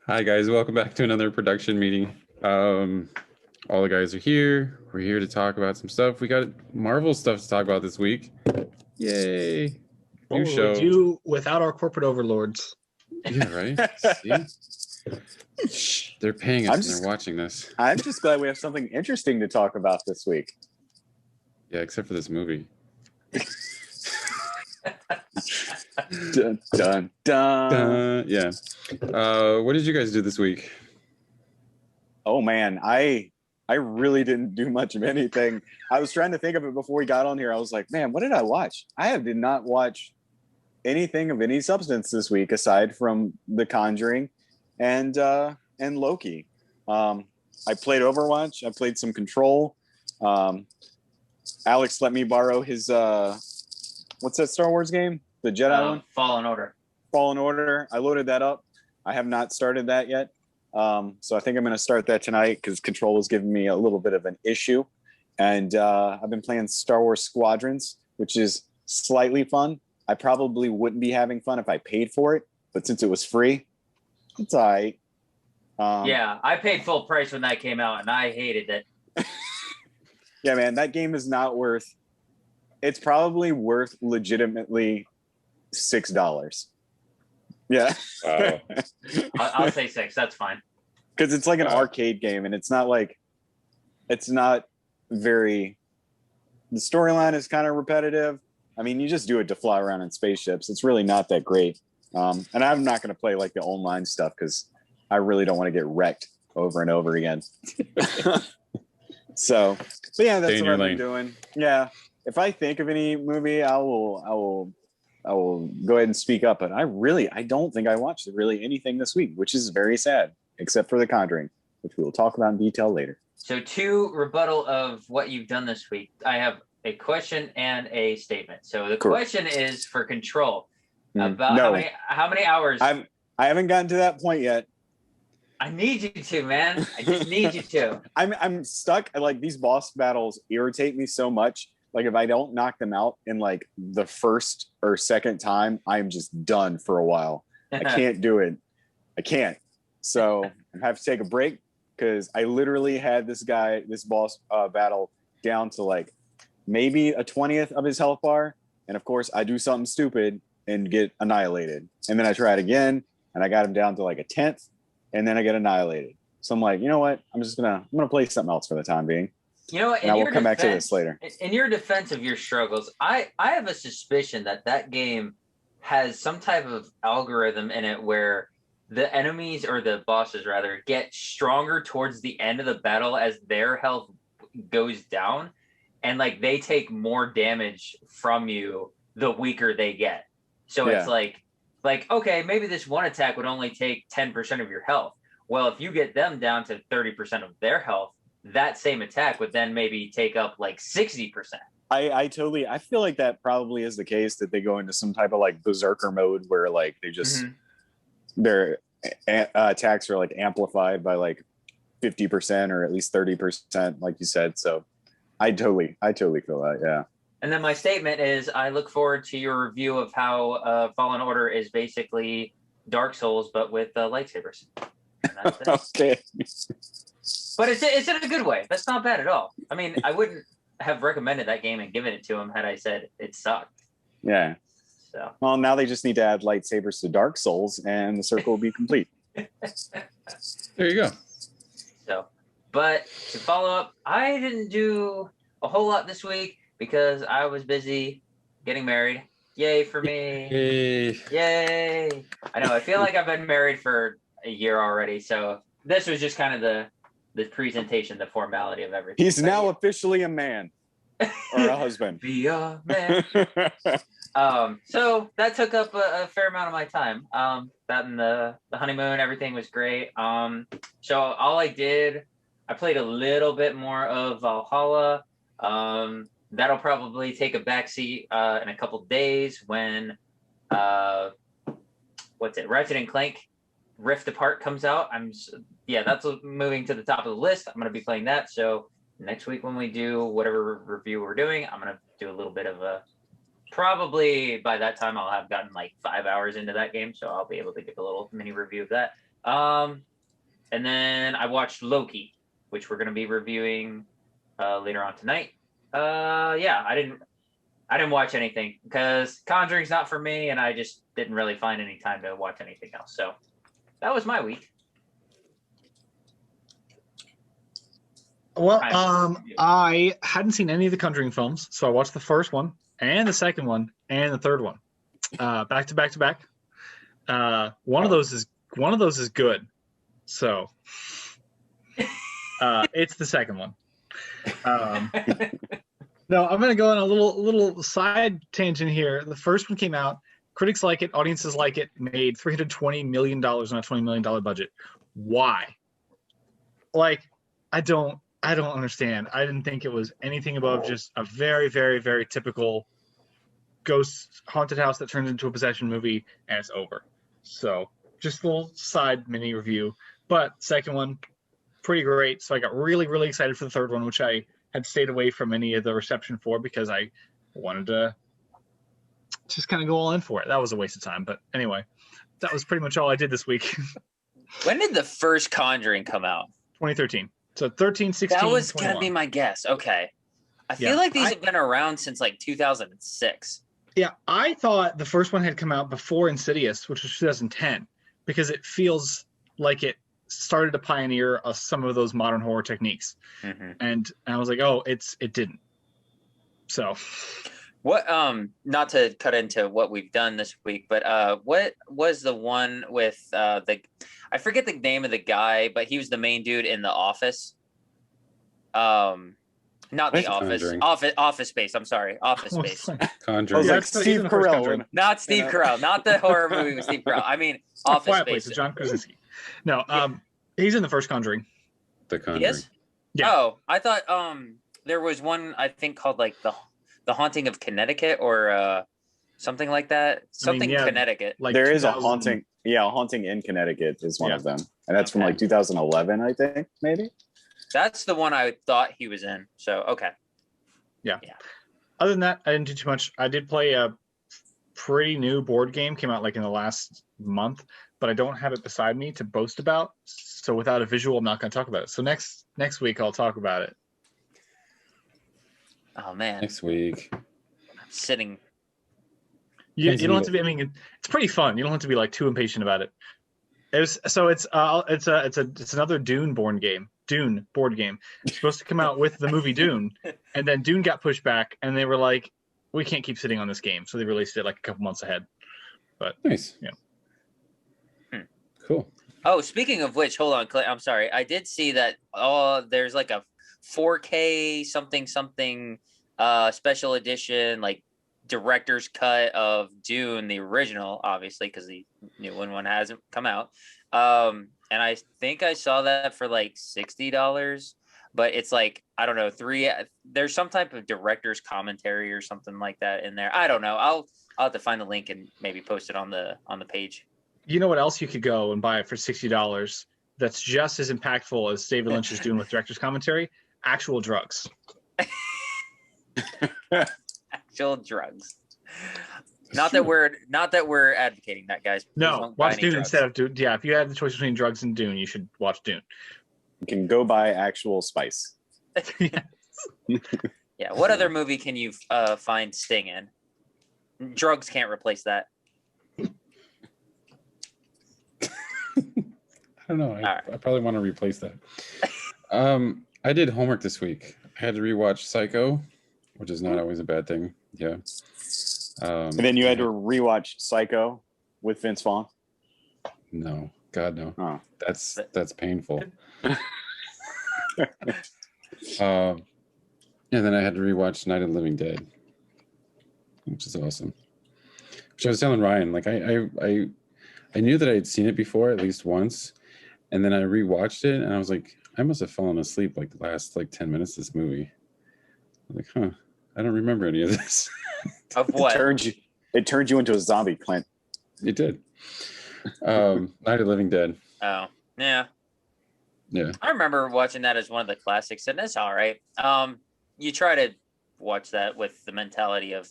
Hi guys, welcome back to another production meeting. All the guys are here. We're here to talk about some stuff. We got Marvel stuff to talk about this week. Yay! What New would show. we do without our corporate overlords? Yeah, right. See? Shh, they're paying us and they're watching this. I'm just glad we have something interesting to talk about this week. Yeah, except for this movie. Dun, dun, dun. Yeah. What did you guys do this week? Oh man, I really didn't do much of anything. I was trying to think of it before we got on here. I was like, man, what did I watch? did not watch anything of any substance this week aside from The Conjuring and Loki. I played Overwatch. I played some Control. Alex let me borrow his what's that Star Wars game? The Jedi one? Fallen Order. Fallen Order. I loaded that up. I have not started that yet. So I think I'm going to start that tonight because Control was giving me a little bit of an issue. And I've been playing Star Wars Squadrons, which is slightly fun. I probably wouldn't be having fun if I paid for it, but since it was free, it's all right. Yeah, I paid full price when that came out, and I hated it. Yeah, man, that game is not worth. It's probably worth legitimately $6. Yeah. I'll say 6. That's fine. Because it's like an arcade game, and it's not very. The storyline is kind of repetitive. I mean, you just do it to fly around in spaceships. It's really not that great. And I'm not going to play like the online stuff because I really don't want to get wrecked over and over again. So, but yeah, that's what I've been doing. Yeah, if I think of any movie, I will go ahead and speak up. But I don't think I watched really anything this week, which is very sad, except for The Conjuring, which we will talk about in detail later. So, to rebuttal of what you've done this week, I have a question and a statement. So the question is for Control. About how many hours? I haven't gotten to that point yet. I need you to, man. I just need you to. I'm stuck. Like, these boss battles irritate me so much. Like, if I don't knock them out in like the first or second time, I'm just done for a while. I can't do it. I can't. So I have to take a break because I literally had this boss battle down to like maybe a 20th of his health bar. And of course I do something stupid and get annihilated. And then I try it again and I got him down to like a 10th and then I get annihilated. So I'm like, you know what? I'm going to play something else for the time being. You know what? And I will come back to this later. In your defense of your struggles, I have a suspicion that game has some type of algorithm in it where the enemies, or the bosses rather, get stronger towards the end of the battle as their health goes down. And like they take more damage from you the weaker they get. So it's like, okay, maybe this one attack would only take 10% of your health. Well, if you get them down to 30% of their health, that same attack would then maybe take up like 60%. I feel like that probably is the case, that they go into some type of like berserker mode where like they just their attacks are like amplified by like 50% or at least 30%, like you said. So I totally feel that. Yeah. And then my statement is, I look forward to your review of how Fallen Order is basically Dark Souls, but with lightsabers. Okay. But it's in a good way. That's not bad at all. I mean, I wouldn't have recommended that game and given it to him had I said it sucked. Yeah. So. Well, now they just need to add lightsabers to Dark Souls, and the circle will be complete. There you go. So, but to follow up, I didn't do a whole lot this week because I was busy getting married. Yay for me. Yay. I know. I feel like I've been married for a year already. So this was just kind of the presentation, the formality of everything. He's now officially a man or a husband. Be a man. So that took up a fair amount of my time. That and the honeymoon, everything was great. So all I played a little bit more of Valhalla. That'll probably take a backseat in a couple days when Ratchet and Clank Rift Apart comes out. That's moving to the top of the list. I'm going to be playing that. So next week when we do whatever review we're doing, I'm going to do a little bit of probably by that time I'll have gotten like 5 hours into that game, so I'll be able to give a little mini review of that. And then I watched Loki, which we're going to be reviewing later on tonight. Yeah, I didn't watch anything because Conjuring's not for me, and I just didn't really find any time to watch anything else. So that was my week. Well, I hadn't seen any of the Conjuring films, so I watched the first one and the second one and the third one, back to back to back. One of those is good, so it's the second one. No, I'm gonna go on a little side tangent here. The first one came out, critics like it, audiences like it, made $320 million on a $20 million budget. Why? Like, I don't understand. I didn't think it was anything above just a very, very, very typical ghost haunted house that turns into a possession movie and it's over. So just a little side mini review. But second one, pretty great. So I got really, really excited for the third one, which I had stayed away from any of the reception for because I wanted to just kind of go all in for it. That was a waste of time. But anyway, that was pretty much all I did this week. When did the first Conjuring come out? 2013. So 13, 16, That was 21. going to be my guess. Okay. I feel like these have been around since like 2006. Yeah, I thought the first one had come out before Insidious, which was 2010, because it feels like it started to pioneer some of those modern horror techniques. Mm-hmm. And I was like, oh, it didn't. So What not to cut into what we've done this week, but what was the one with I forget the name of the guy, but he was the main dude in The Office. Not The Office. Conjuring. Office Space. I'm sorry. Office Space. I Conjuring. was Yeah, like it's the- Steve even the first Carell. Conjuring. Not Steve Carell. Not the horror movie with Steve Carell. I mean Office Quiet Place Space. with John Krasinski. No, he's in the first Conjuring. The He Conjuring. is? Yeah. Oh, I thought there was one I think called like the Haunting of Connecticut or something like that. Something yeah, Connecticut. Like There is a 2000 haunting. Yeah, a haunting in Connecticut is one Yeah. of them, and that's from Okay. like 2011, I think, maybe. That's the one I thought he was in. So okay. Other than that, I didn't do too much. I did play a pretty new board game, came out like in the last month, but I don't have it beside me to boast about. So without a visual, I'm not going to talk about it. So next week I'll talk about it. Oh man. Next week. I'm sitting. You don't have to be. I mean, it's pretty fun. You don't have to be like too impatient about it. It's another Dune board game. It's supposed to come out with the movie Dune, and then Dune got pushed back, and they were like, "We can't keep sitting on this game," so they released it like a couple months ahead. But Nice. Hmm. Cool. Oh, speaking of which, hold on, Clay. I'm sorry. I did see that. Oh, there's like a 4K something special edition, like director's cut of Dune, the original, obviously, because the new one hasn't come out. And I think I saw that for like $60, but it's like, I don't know, there's some type of director's commentary or something like that in there. I don't know. I'll have to find the link and maybe post it on the page. you know what else you could go and buy it for $60? That's just as impactful as David Lynch is doing with director's commentary. Actual drugs. Actual drugs. Not that we're advocating that, guys. Please No, don't buy watch any Dune drugs. instead of Dune. Yeah, if you had the choice between drugs and Dune, you should watch Dune. You can go buy actual spice. Yeah. What other movie can you find Sting in? Drugs can't replace that. I don't know. right. I probably want to replace that. I did homework this week. I had to rewatch Psycho, which is not always a bad thing. Yeah. And then you had to rewatch Psycho with Vince Vaughn. No, God no. Oh. That's painful. And then I had to rewatch Night of the Living Dead, which is awesome. Which I was telling Ryan, like I knew that I had seen it before at least once, and then I rewatched it, and I was like, I must have fallen asleep like the last 10 minutes of this movie. I'm like, huh, I don't remember any of this. Of what? It turned you into a zombie, Clint. It did. Night of the Living Dead. Oh, yeah. Yeah. I remember watching that as one of the classics, and it's all right. You try to watch that with the mentality of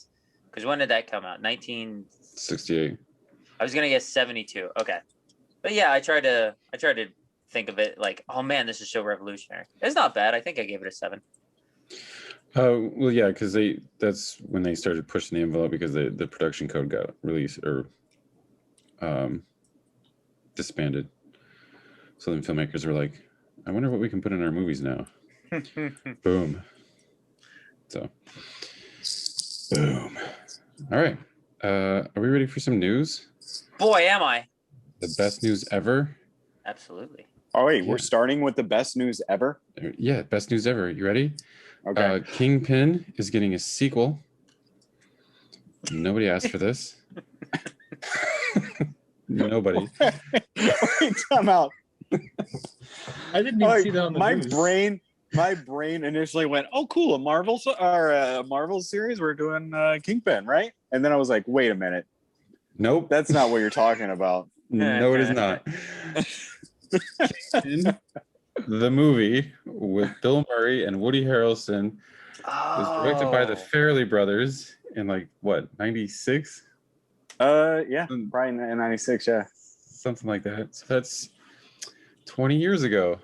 Because when did that come out? 19. 68. I was gonna guess 72. Okay, but yeah, I tried to think of it like, oh man, this is so revolutionary. It's not bad. I think I gave it a 7. Well, yeah, because that's when they started pushing the envelope because the production code got released or disbanded. So then filmmakers were like, I wonder what we can put in our movies now. Boom. So, boom. All right. Are we ready for some news? Boy, am I. The best news ever? Absolutely. Oh wait, we're starting with the best news ever. Yeah, best news ever. You ready? Okay. Kingpin is getting a sequel. Nobody asked for this. Nobody. Wait, time out. I didn't even see that on the news. My brain initially went, "Oh, cool, a Marvel series. We're doing Kingpin, right?" And then I was like, "Wait a minute, Nope. that's not what you're talking about." No, it is not. Kingpin, the movie with Bill Murray and Woody Harrelson was directed by the Farrelly brothers in like what, 96? Yeah, probably in '96. Yeah, Something like that. So that's 20 years ago.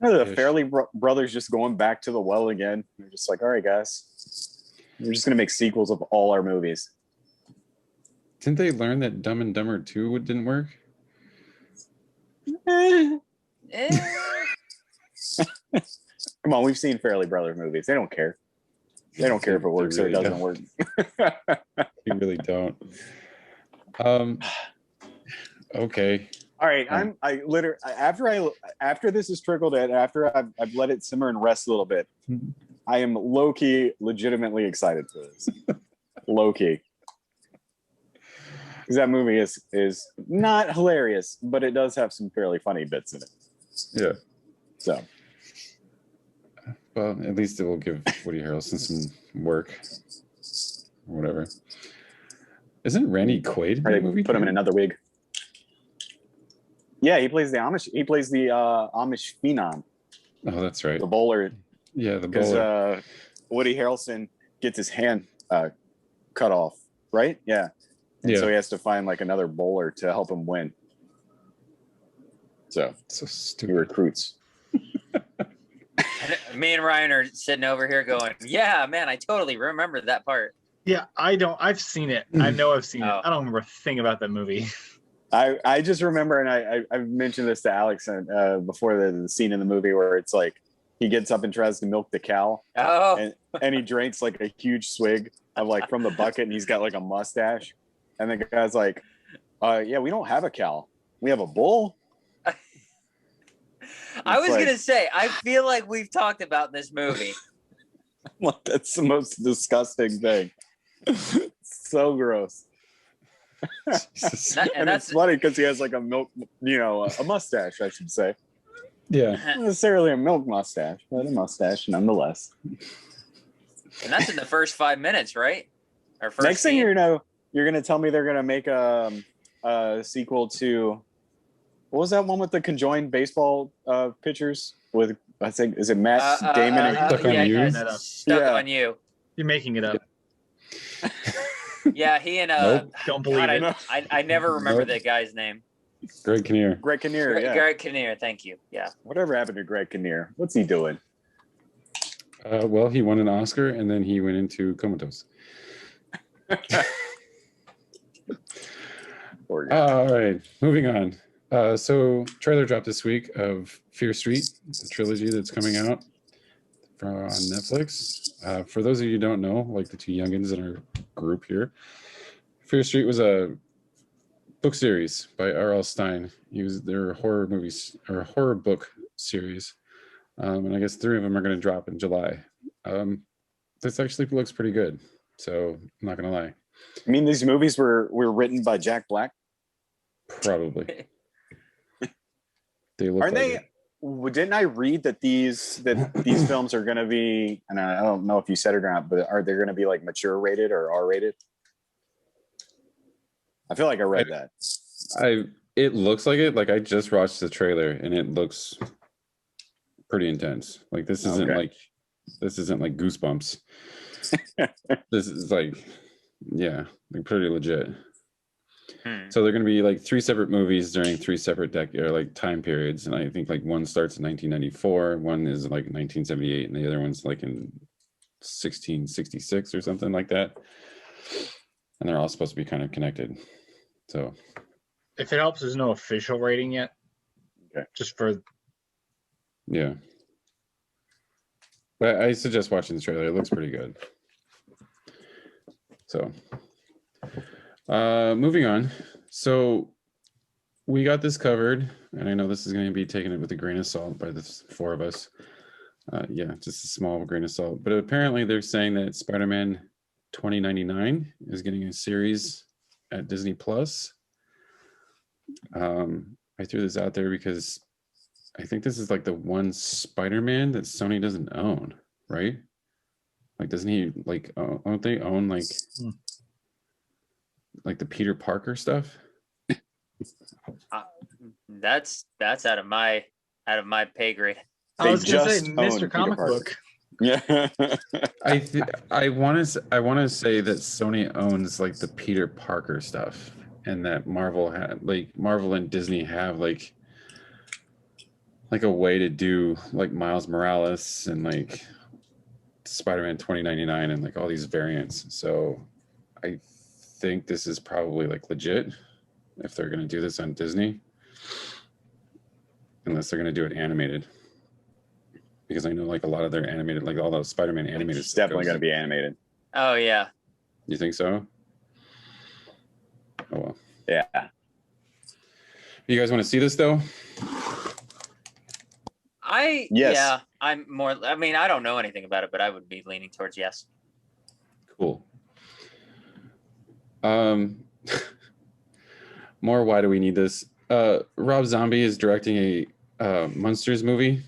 the Farrelly brothers just going back to the well again. They're just like, "All right, guys, we're just gonna make sequels of all our movies." Didn't they learn that Dumb and Dumber 2 didn't work? Eh. Come on, we've seen Farrelly Brothers movies. They don't care. They don't care if it works or it doesn't work. You really don't. Okay. All right, I literally after this is trickled in, after I've let it simmer and rest a little bit, I am low-key legitimately excited for this. Low-key. Because that movie is not hilarious, but it does have some fairly funny bits in it. Yeah. So, well, at least it will give Woody Harrelson some work or whatever. Isn't Randy Quaid in or the they movie? put him in another wig. Yeah, he plays the Amish. He plays the Amish phenom, Oh, that's right. the bowler. Yeah, the Because bowler. Woody Harrelson gets his hand cut off, right? Yeah. And so he has to find like another bowler to help him win. So So he stupid. recruits. Me and Ryan are sitting over here going, yeah, man, I totally remember that part. Yeah, I don't. I've seen it. I know I've seen Oh. it. I don't remember a thing about that movie. I just remember, and I've mentioned this to Alex before the scene in the movie where it's like he gets up and tries to milk the cow, Oh, and he drinks like a huge swig of like from the bucket, and he's got like a mustache, and the guy's like, "Yeah, we don't have a cow. We have a bull." I was like- gonna say, I feel like we've talked about this movie. Like, that's the most disgusting thing. So gross. Jesus. And that's it's funny because he has like a milk, a mustache, I should say. Yeah. Not necessarily a milk mustache, but a mustache nonetheless. and that's in the first 5 minutes, right? Our first Next thing scene. you're gonna tell me they're gonna make a sequel to, what was that one with the conjoined baseball pitchers with, I think, is it Matt Damon? and Stuck on yeah, You? yeah, Stuck Yeah. on You. You're making it up. Yeah, he and Nope. Don't believe God, it. I never remember Nope. that guy's name. Greg Kinnear. Greg Kinnear, yeah. Garrett Kinnear, thank you. Yeah. Whatever happened to Greg Kinnear? What's he doing? Well, he won an Oscar and then he went into comatose. Poor guy. All right, moving on. So trailer dropped this week of Fear Street, the trilogy that's coming out on Netflix. For those of you who don't know, like the two youngins in our group here, Fear Street was a book series by R.L. Stine. Their horror movies or a horror book series, and I guess 3 of them are going to drop in July. This actually looks pretty good, so I'm not going to lie. I mean, these movies were written by Jack Black. Probably. They look Aren't like they? it. Didn't I read that these films are going to be? And I don't know if you said it or not, but are they going to be like mature rated or R rated? I feel like I read that. It looks like it. Like I just watched the trailer and it looks pretty intense. Like this isn't Okay. like Goosebumps. This is like Yeah, like pretty legit. Hmm. So they're going to be like 3 separate movies during 3 separate time periods, and I think like one starts in 1994, one is like 1978, and the other one's like in 1666 or something like that. And they're all supposed to be kind of connected. So, If it helps, there's no official rating yet. Okay. Just for yeah. But I suggest watching the trailer. It looks pretty good. So, moving on. So, we got this covered, and I know this is going to be taken with a grain of salt by the 4 of us. Yeah, just a small grain of salt. But apparently, they're saying that Spider-Man 2099 is getting a series at Disney Plus. I threw this out there because I think this is like the one Spider-Man that Sony doesn't own, right? Like, doesn't he like? Don't they own like the Peter Parker stuff? That's out of my pay grade. I was going to say just Mr. own Peter Comic Parker. Book. Yeah. I want to say that Sony owns like the Peter Parker stuff, and that Marvel and Disney have like a way to do like Miles Morales and like Spider-Man 2099 and like all these variants. So I think this is probably like legit if they're going to do this on Disney, unless they're going to do it animated. Because I know like a lot of their animated, like all those Spider-Man animated It's stuff definitely going to be animated. Oh yeah. You think so? Oh well. Yeah. You guys want to see this though? Yes. Yeah, I'm more. I mean, I don't know anything about it, but I would be leaning towards yes. Cool. More. Why do we need this? Rob Zombie is directing a Munsters movie.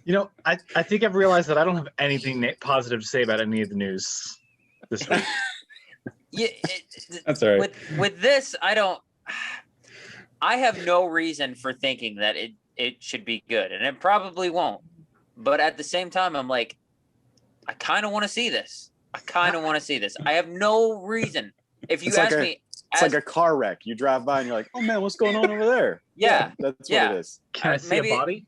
You know, I think I've realized that I don't have anything positive to say about any of the news this week. Yeah, That's all right. With this, I have no reason for thinking that it should be good, and it probably won't. But at the same time, I'm like, I kind of want to see this. I have no reason. If you ask me, it's like a car wreck. You drive by and you're like, "Oh man, what's going on over there?" Yeah, that's yeah. what it is. Can I see a body?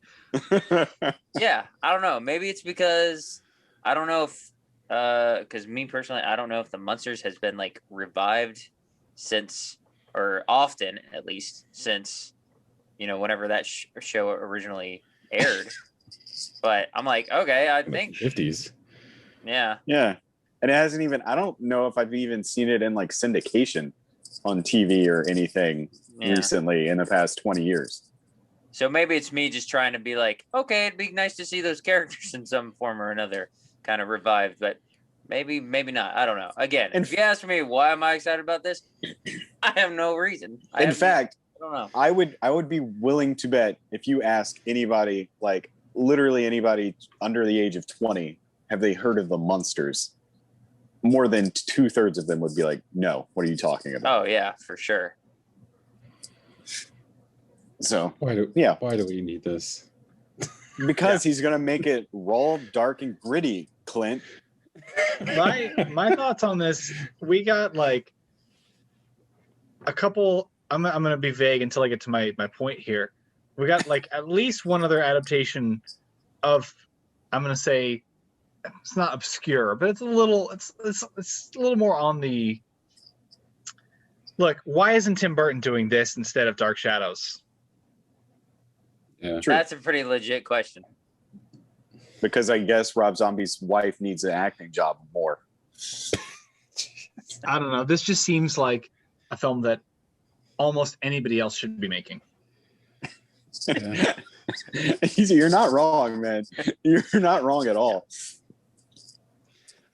Yeah, I don't know. Maybe it's because I don't know if because me personally, I don't know if the Munsters has been like revived since, or often at least since, whenever that show originally aired. But I'm like, okay, I think 50s. Yeah. Yeah. And it hasn't even, I don't know if I've even seen it in like syndication on TV or anything recently in the past 20 years. So maybe it's me just trying to be like, okay, it'd be nice to see those characters in some form or another kind of revived, but maybe not. I don't know. Again, if you ask me why am I excited about this, I have no reason. In fact, I don't know. I would be willing to bet if you ask anybody, like literally anybody under the age of 20, have they heard of the Munsters? More than 2/3 of them would be like, no, what are you talking about? Oh yeah, for sure. So Why do we need this? Because he's gonna make it raw, dark, and gritty, Clint. My thoughts on this, we got like a couple, I'm gonna be vague until I get to my point here. We got like at least one other adaptation of, I'm gonna say, it's not obscure, but it's a little more on the look. Why isn't Tim Burton doing this instead of Dark Shadows? Yeah, True. That's a pretty legit question. Because I guess Rob Zombie's wife needs an acting job more. I don't know. This just seems like a film that almost anybody else should be making. Yeah. You're not wrong, man. You're not wrong at all.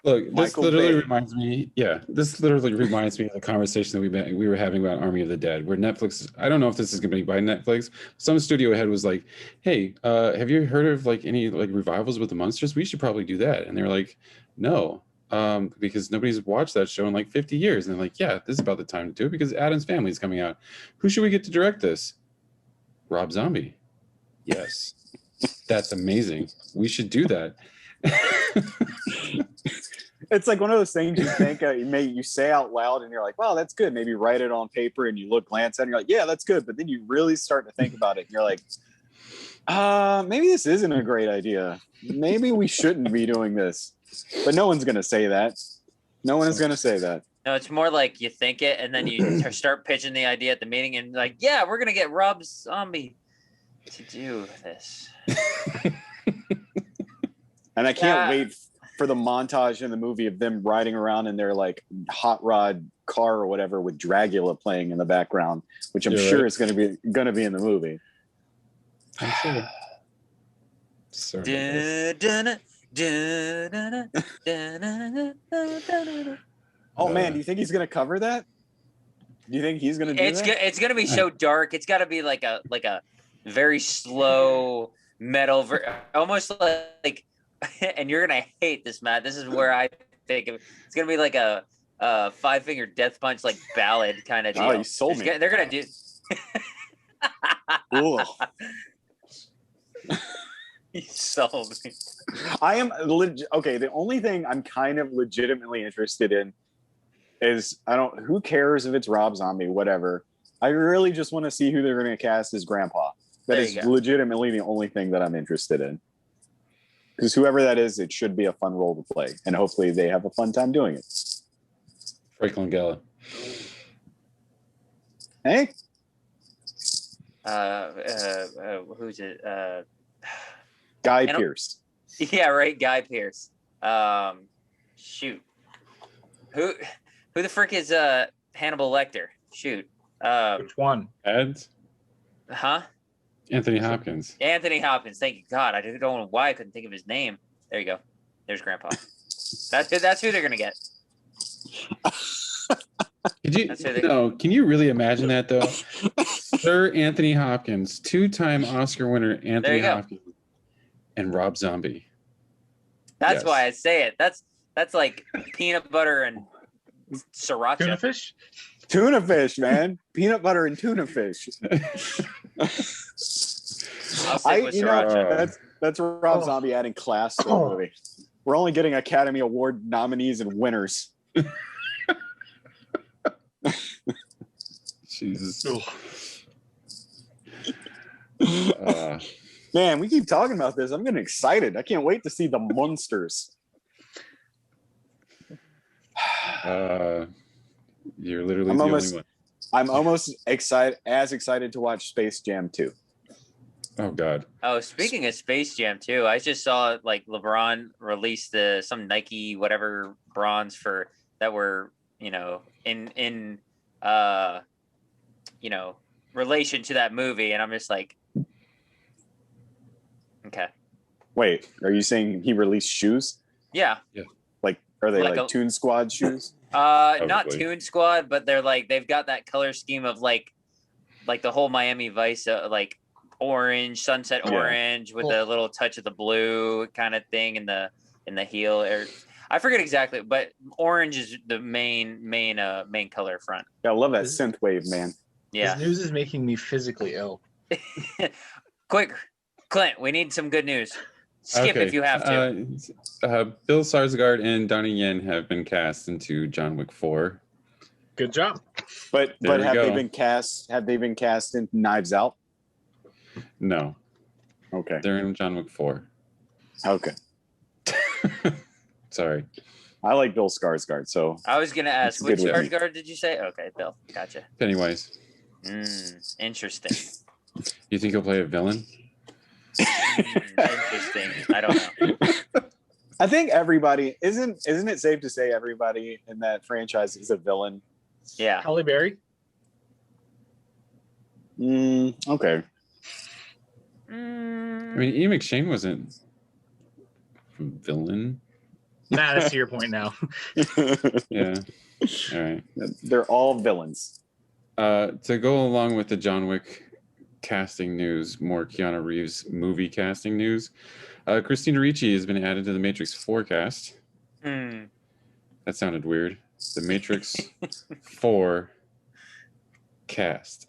Look, this Michael literally Bay. reminds me. Yeah, this literally reminds me of the conversation that we were having about Army of the Dead, where Netflix. I don't know if this is going to be by Netflix. Some studio head was like, "Hey, have you heard of like any like revivals with the Munsters? We should probably do that." And they're like, "No, because nobody's watched that show in like 50 years." And they're like, "Yeah, this is about the time to do it because Addams Family is coming out. Who should we get to direct this? Rob Zombie." Yes, that's amazing. We should do that. It's like one of those things you think you say out loud, and you're like, "Wow, that's good." Maybe write it on paper, and you glance at it, and you're like, "Yeah, that's good." But then you really start to think about it, and you're like, maybe this isn't a great idea. Maybe we shouldn't be doing this." But no one's gonna say that. No one is gonna say that. No, it's more like you think it, and then you start pitching the idea at the meeting, and like, yeah, we're gonna get Rob Zombie to do this. And I can't wait for the montage in the movie of them riding around in their like hot rod car or whatever with Dragula playing in the background, which I'm sure is gonna be in the movie. Oh man, do you think he's gonna cover that? Do you think he's gonna do that? It's gonna be so dark. It's got to be like a very slow metal, almost like. And you're gonna hate this, Matt. This is where I think it's gonna be like a Five Finger Death Punch like ballad kind of deal. Oh, you sold me. They're gonna do. You sold me. I am okay. The only thing I'm kind of legitimately interested in is who cares if it's Rob Zombie, whatever. I really just want to see who they're going to cast as Grandpa. That is legitimately the only thing that I'm interested in. Because whoever that is, it should be a fun role to play, and hopefully they have a fun time doing it. Frank Langella. Hey. Who's it? Guy Pearce. Yeah, right. Guy Pearce. Shoot. Who the frick is Hannibal Lecter? Shoot. Which one? Ed? Huh? Anthony Hopkins. Anthony Hopkins. Thank you, God. I don't know why I couldn't think of his name. There you go. There's Grandpa. That's who they're gonna get. Can you really imagine that though? Sir Anthony Hopkins, 2-time Oscar winner Anthony Hopkins, and Rob Zombie. That's why I say it. That's like peanut butter and sriracha. Tuna fish? Tuna fish, man. Peanut butter and tuna fish. I'll stick with sriracha. That's Rob Zombie adding class to the movie. We're only getting Academy Award nominees and winners. Jesus. Man, we keep talking about this. I'm getting excited. I can't wait to see the Munsters. You're literally the only one. I'm almost excited to watch Space Jam 2. Oh God. Oh, speaking of Space Jam 2, I just saw like LeBron release some Nike whatever bronze that were, in relation to that movie, and I'm just like, okay. Wait, are you saying he released shoes? Yeah. Like, are they like Toon Squad shoes? Not Toon Squad, but they've got that color scheme of like the whole Miami Vice, like orange, sunset orange with a little touch of the blue kind of thing in the heel. I forget exactly, but orange is the main color front. Yeah, I love that synth wave, man. Yeah. This news is making me physically ill. Quick, Clint, we need some good news. Skip if you have to. Bill Skarsgård and Donnie Yen have been cast into John Wick 4. Good job. But have they been cast? Have they been cast in Knives Out? No. Okay. They're in John Wick 4. Okay. Sorry. I like Bill Skarsgård, so I was gonna ask which Skarsgård did you say? Okay, Bill. Gotcha. Pennywise. Interesting. You think he'll play a villain? Interesting. I don't know. I think everybody isn't it safe to say everybody in that franchise is a villain? Yeah. Halle Berry? Okay. I mean, Ian McShane wasn't a villain. Nah, that's to your point now. Yeah. All right. They're all villains. To go along with the John Wick casting news, more Keanu Reeves movie casting news. Christina Ricci has been added to the Matrix 4 cast. That sounded weird. The Matrix 4 cast.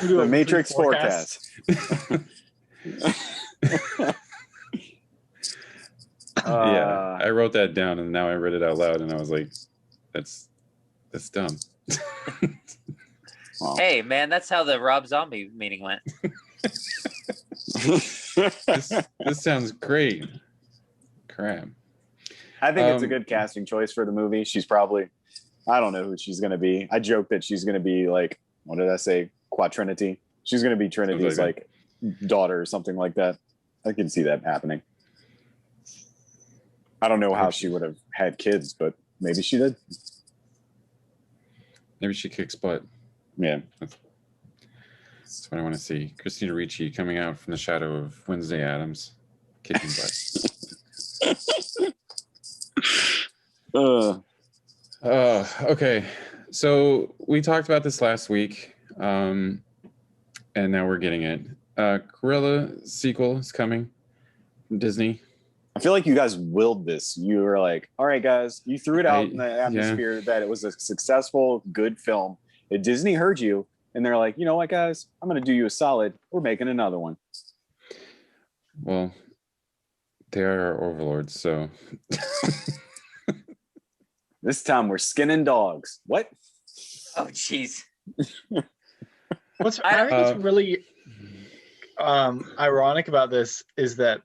The Matrix forecast. Yeah, I wrote that down, and now I read it out loud, and I was like, "That's dumb." Well, Hey, man, that's how the Rob Zombie meeting went. This sounds great. Crap. I think it's a good casting choice for the movie. She's probably, I don't know who she's going to be. I joke that she's going to be like, what did I say? Quatrinity. She's going to be Trinity's like daughter or something like that. I can see that happening. I don't know how she would have had kids, but maybe she did. Maybe she kicks butt. Yeah. That's what I want to see. Christina Ricci coming out from the shadow of Wednesday Addams, kicking butt. Okay. So we talked about this last week, and now we're getting it. Cruella sequel is coming from Disney. I feel like you guys willed this. You were like, all right, guys, you threw it out in the atmosphere that it was a successful, good film. And Disney heard you, and they're like, you know what, guys? I'm going to do you a solid. We're making another one. Well, they are our overlords, so. This time we're skinning dogs. What? Oh, jeez. I think what's really ironic about this is that,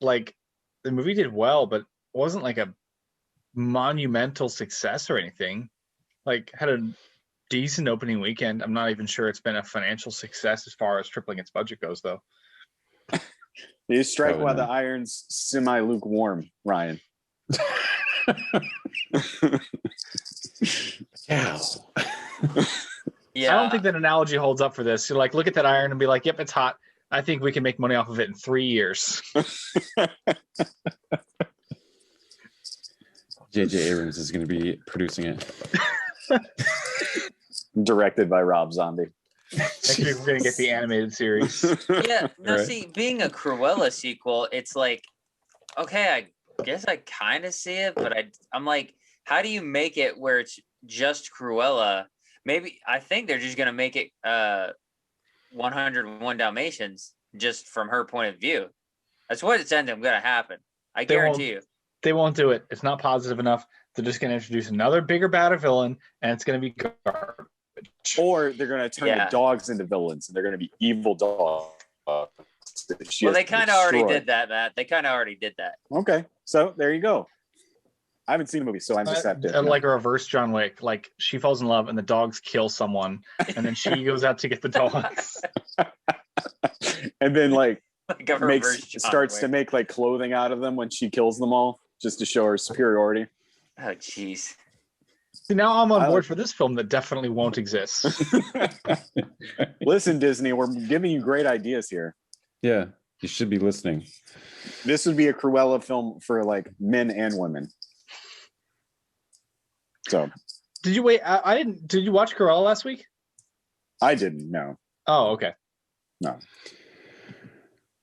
like, the movie did well, but it wasn't like a monumental success or anything. Like, had a decent opening weekend. I'm not even sure it's been a financial success as far as tripling its budget goes, though. You strike while the iron's semi-lukewarm, Ryan. Yeah. I don't think that analogy holds up for this. You're like, look at that iron and be like, yep, it's hot. I think we can make money off of it in 3 years. J.J. Abrams is going to be producing it. Directed by Rob Zombie. Next week we're going to get the animated series. Yeah, no, Right. see, being a Cruella sequel, it's like, okay, I guess I kind of see it, but I'm like, how do you make it where it's just Cruella? Maybe, I think they're just going to make it 101 Dalmatians just from her point of view. That's what it's going to happen. I guarantee you. They won't do it. It's not positive enough. They're just going to introduce another bigger, badder villain, and it's going to be garbage. Or they're going to turn the dogs into villains, and they're going to be evil dogs. Well, they kind of already did that, Matt. They kind of already did that. Okay, so there you go. I haven't seen the movie, so I'm just have to. Like a reverse John Wick. Like, she falls in love, and the dogs kill someone, and then she goes out to get the dogs. And then, like starts to make like clothing out of them when she kills them all, just to show her superiority. Oh, jeez. See, now I'm on board for this film that definitely won't exist. Listen, Disney, we're giving you great ideas here. Yeah, you should be listening. This would be a Cruella film for like men and women. So, did you wait? I didn't. Did you watch Cruella last week? I didn't know. Oh, okay. No.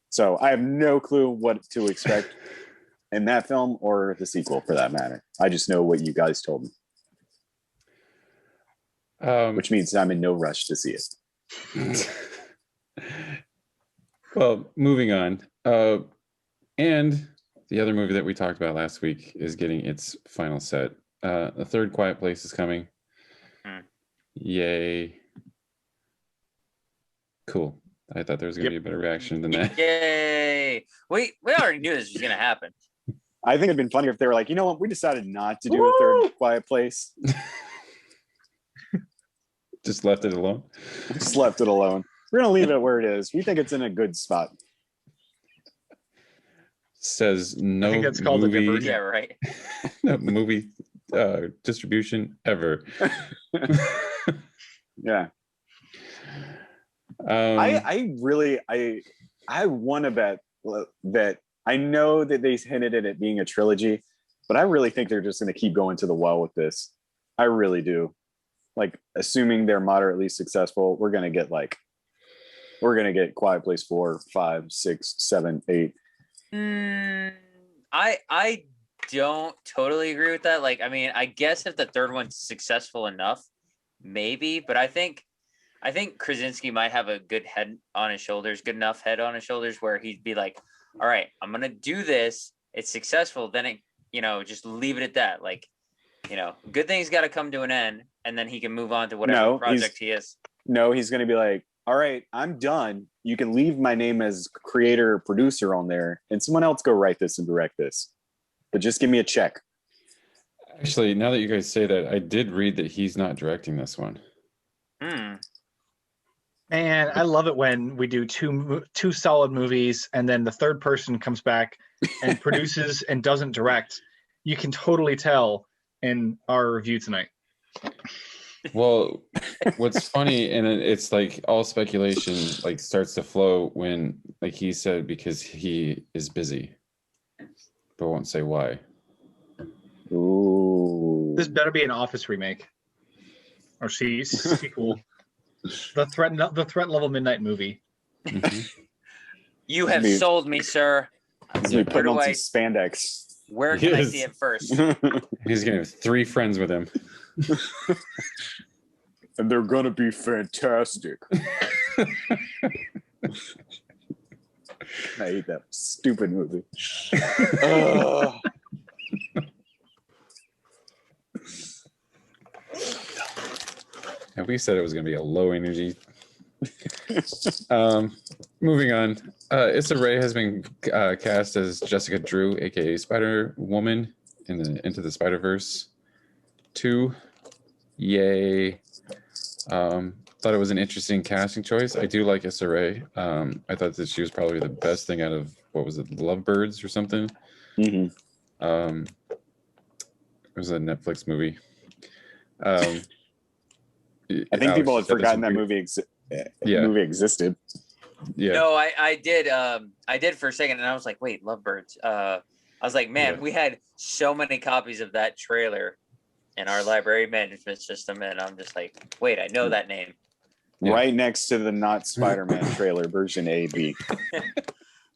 So I have no clue what to expect in that film or the sequel, for that matter. I just know what you guys told me, which means I'm in no rush to see it. Well, moving on. And the other movie that we talked about last week is getting its final set. A third Quiet Place is coming. Yay. Cool. I thought there was going to be a better reaction than that. Yay. We already knew this was going to happen. I think it'd been funnier if they were like, you know what, we decided not to do a third Quiet Place. Just left it alone. Just left it alone. We're going to leave it where it is. We think it's in a good spot. Says no. I think that's called movie, a diversion. Yeah, right. No movie distribution ever. Yeah. I want to bet that I know that they hinted at it being a trilogy, but I really think they're just going to keep going to the well with this. I really do. Like, assuming they're moderately successful, we're going to get Quiet Place 4, 5, 6, 7, 8. I don't totally agree with that. Like, I mean, I guess if the third one's successful enough, maybe, but I think Krasinski might have a good head on his shoulders, good enough head on his shoulders where he'd be like, all right, I'm going to do this, it's successful, then it, just leave it at that. Like, good things got to come to an end, and then he can move on to whatever project he is. No, he's going to be like, all right, I'm done. You can leave my name as creator or producer on there, and someone else go write this and direct this. But just give me a check. Actually, now that you guys say that, I did read that he's not directing this one. And I love it when we do two solid movies, and then the third person comes back and produces and doesn't direct. You can totally tell in our review tonight. Well, what's funny, and it's like all speculation like starts to flow when, like he said, because he is busy, but won't say why. Ooh. This better be an Office remake or sequel. The threat level midnight movie. Mm-hmm. You have sold me, sir. He's putting on some spandex. Where can I see it first? He's gonna have 3 friends with him. And they're gonna be fantastic. I hate that stupid movie. And we said it was gonna be a low energy. Moving on. Issa Rae has been cast as Jessica Drew, aka Spider-Woman, in the Into the Spiderverse 2. Yay. Thought it was an interesting casting choice. I do like Issa Rae. I thought that she was probably the best thing out of, what was it, Lovebirds or something? Mm-hmm. It was a Netflix movie. I think people had forgotten that movie existed. Yeah. No, I did. I did for a second, and I was like, "Wait, Lovebirds." I was like, "Man, we had so many copies of that trailer in our library management system," and I'm just like, "Wait, I know that name." Right next to the not Spider-Man trailer, version A, B.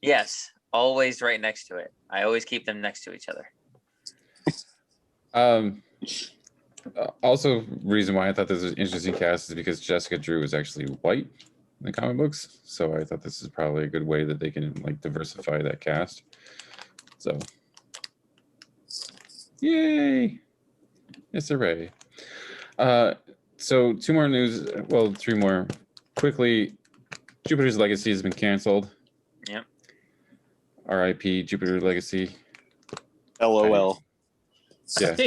Yes, always right next to it. I always keep them next to each other. Also, reason why I thought this was an interesting cast is because Jessica Drew is actually white in the comic books, so I thought this is probably a good way that they can like diversify that cast. So, yay! Issa Rae. So 2 more news. Well, 3 more. Quickly, Jupiter's Legacy has been canceled. Yep. R.I.P. Jupiter Legacy. LOL. Yeah.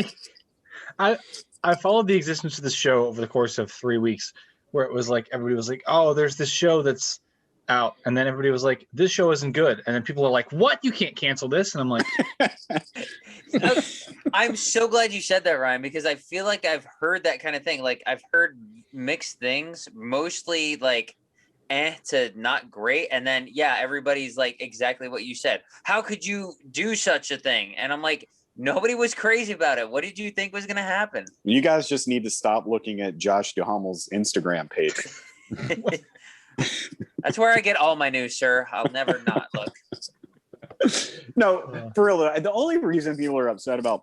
I followed the existence of this show over the course of 3 weeks, where it was like everybody was like, "Oh, there's this show that's out," and then everybody was like, "This show isn't good," and then people are like, "What? You can't cancel this?" And I'm like, I'm so glad you said that, Ryan, because I feel like I've heard that kind of thing. Like, I've heard mixed things, mostly like to not great, and then everybody's like exactly what you said. How could you do such a thing? And I'm like, nobody was crazy about it. What did you think was going to happen? You guys just need to stop looking at Josh Duhamel's Instagram page. That's where I get all my news, sir. I'll never not look. No, for real. The only reason people are upset about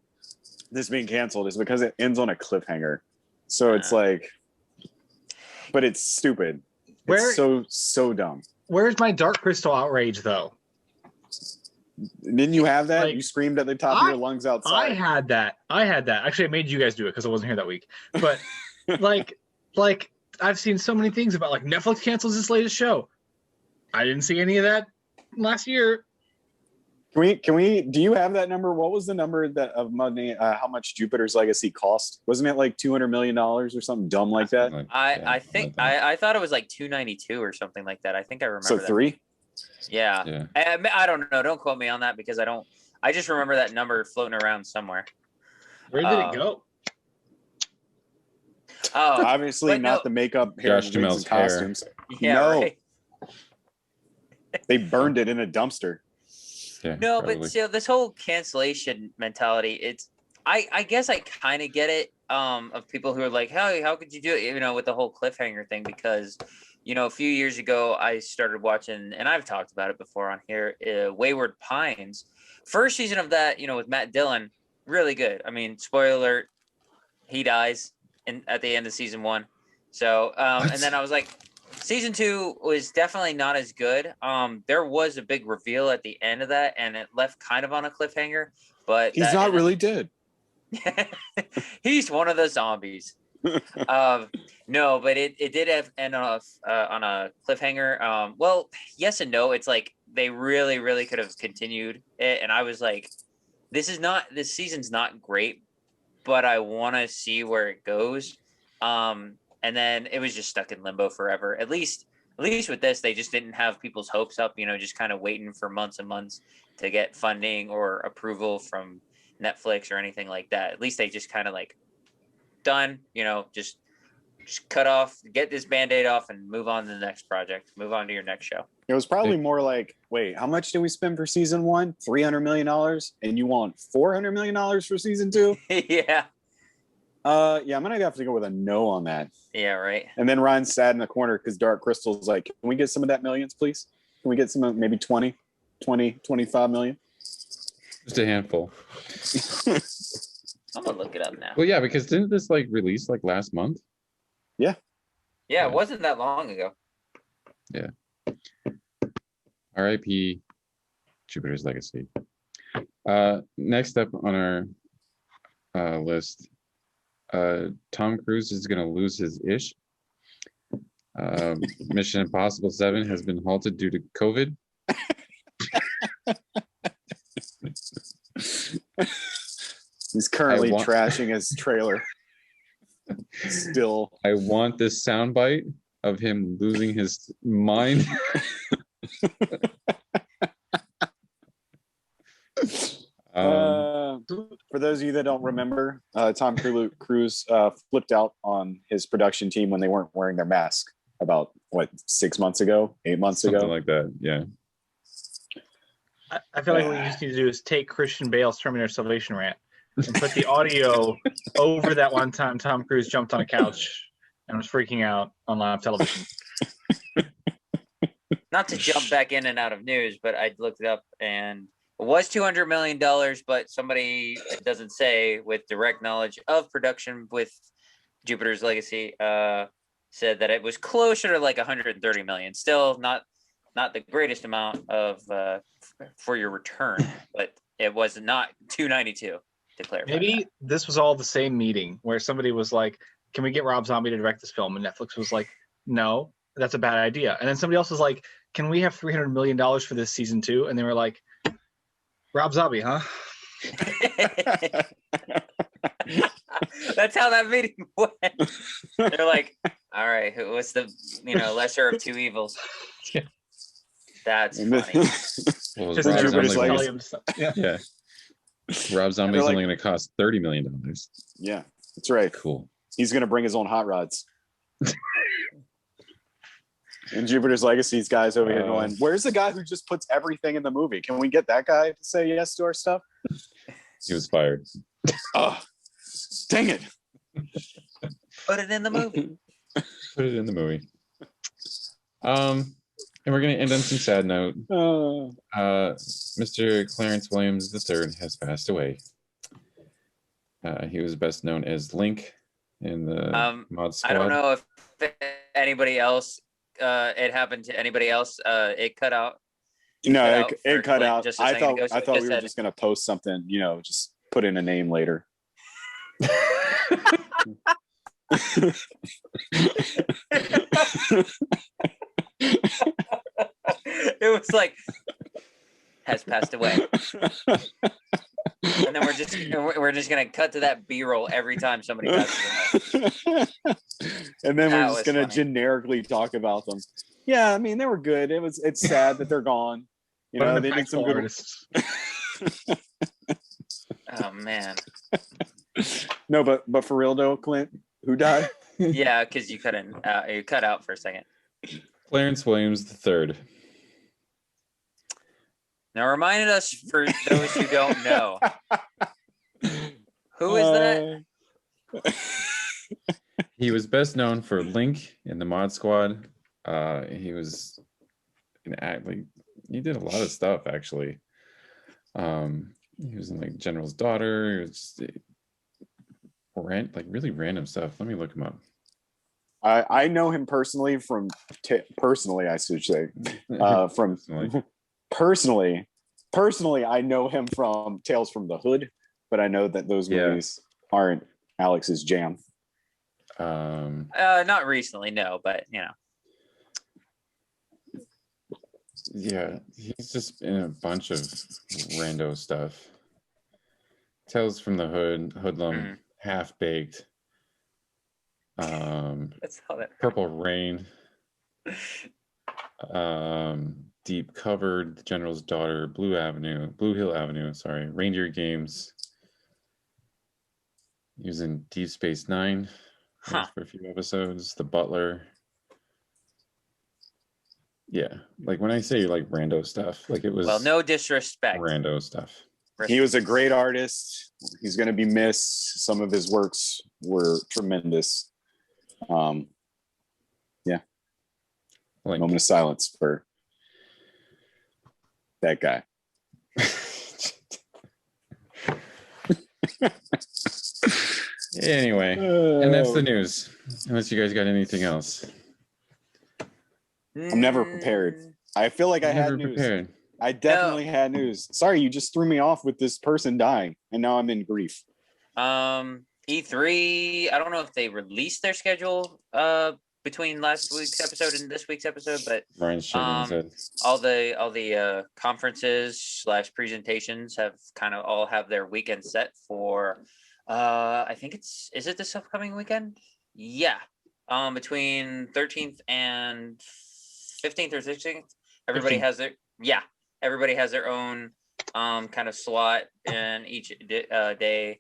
this being canceled is because it ends on a cliffhanger. So it's like, but it's stupid. It's so dumb. Where's my Dark Crystal outrage, though? Didn't you have that? Like, you screamed at the top of your lungs outside. I had that. Actually, I made you guys do it because I wasn't here that week. But like I've seen so many things about like Netflix cancels its latest show. I didn't see any of that last year. Can we do you have that number? What was the number of money, how much Jupiter's Legacy cost? Wasn't it like $200 million or something dumb like that? I think I thought it was like 292 or something like that. I think I remember. So that. 3? Yeah. I don't know. Don't quote me on that because I just remember that number floating around somewhere. Where did it go? Oh, obviously not the makeup, hair, Josh and wigs, and costumes. Yeah, no, right. They burned it in a dumpster. Yeah, no, probably. but so this whole cancellation mentality, it's I guess I kind of get it of people who are like, how could you do it, with the whole cliffhanger thing, because a few years ago I started watching, and I've talked about it before on here, Wayward Pines. First season of that, with Matt Dillon, really good. I mean, spoiler alert, he dies at the end of season 1. So and then I was like, Season 2 was definitely not as good. There was a big reveal at the end of that, and it left kind of on a cliffhanger. But He's not really dead. He's one of the zombies. No, but it did end off on a cliffhanger. Well, yes and no. It's like they really, really could have continued it, and I was like, this season's not great, but I want to see where it goes. And then it was just stuck in limbo forever. At least with this, they just didn't have people's hopes up, just kind of waiting for months and months to get funding or approval from Netflix or anything like that. At least they just kind of like done, just cut off, get this Band-Aid off and move on to the next project, move on to your next show. It was probably more like, wait, how much did we spend for season 1? $300 million, and you want $400 million for season 2? Yeah. Yeah, I'm gonna have to go with a no on that. Yeah, right. And then Ryan's sad in the corner because Dark Crystal's like, can we get some of that millions, please? Can we get some of maybe 20, 25 million? Just a handful. I'm gonna look it up now. Well, yeah, because didn't this like release like last month? Yeah. Yeah, it wasn't that long ago. Yeah. R.I.P. Jupiter's Legacy. Next up on our list, Tom Cruise is going to lose his ish. Mission Impossible 7 has been halted due to COVID. He's currently trashing his trailer. Still. I want this soundbite of him losing his mind. For those of you that don't remember, Tom Cruise flipped out on his production team when they weren't wearing their mask about 6 months ago, 8 months ago, something like that. Yeah. I feel like what you just need to do is take Christian Bale's Terminator Salvation rant and put the audio over that one time Tom Cruise jumped on a couch and was freaking out on live television. Not to jump back in and out of news, but I looked it up and it was $200 million, but somebody, it doesn't say, with direct knowledge of production with Jupiter's Legacy, said that it was closer to like 130 million. Still not the greatest amount of for your return, but it was not 292 to clarify. Maybe this was all the same meeting where somebody was like, can we get Rob Zombie to direct this film? And Netflix was like, no, that's a bad idea. And then somebody else was like, can we have $300 million for this season 2? And they were like, Rob Zombie, huh? That's how that meeting went. They're like, all right, what's the lesser of two evils? Yeah. That's funny. Well, Just Rob Jupiter's Zombie Legacy. was- Yeah. Rob Zombie's like- only going to cost $30 million. Yeah, that's right. Cool. He's going to bring his own hot rods. And Jupiter's Legacy's guys over here going, where's the guy who just puts everything in the movie? Can we get that guy to say yes to our stuff? He was fired. Oh, dang it. Put it in the movie. Put it in the movie. And we're going to end on some sad note. Mr. Clarence Williams III has passed away. He was best known as Link in the Mod Squad. I don't know if anybody else, it happened to anybody else. It cut out. No, it cut out. Just a I second ago, thought so we were just going to post something, just put in a name later. It was like, has passed away. And then we're just gonna cut to that B-roll every time somebody passes away. And then we're just gonna generically talk about them. Yeah, I mean they were good. It's sad that they're gone. They did some good artists. Oh man. No, but for real though, Clint, who died? Yeah, because you cut out for a second. Clarence Williams III. Now remind us, for those who don't know, who is that? He was best known for Link in the Mod Squad. He was he did a lot of stuff actually. He was in like General's Daughter. He was just really random stuff. Let me look him up. I know him personally from personally, I should say, from personally, I know him from Tales from the Hood, but I know that those movies aren't Alex's jam. Not recently, no, but you know. Yeah, he's just in a bunch of rando stuff. Tales from the Hood, Hoodlum, Half Baked, That's how that. Purple Rain, Deep Covered, The General's Daughter, Blue Hill Avenue, sorry, Reindeer Games. He was in Deep Space Nine for a few episodes. The Butler. Yeah, like when I say like rando stuff, like it was. Well, no disrespect. Rando stuff. He was a great artist. He's going to be missed. Some of his works were tremendous. Yeah. Like, moment of silence for that guy. Anyway, and that's the news. Unless you guys got anything else. I'm never prepared. I feel like I had news. Prepared. I definitely had news. Sorry, you just threw me off with this person dying, and now I'm in grief. E3, I don't know if they released their schedule between last week's episode and this week's episode, but Ryan's shaking his head. all the conferences / presentations have kind of all have their weekend set for I think is it this upcoming weekend? Yeah. Between 13th and 15th or 16th. Everybody 15th. has their own kind of slot in each day.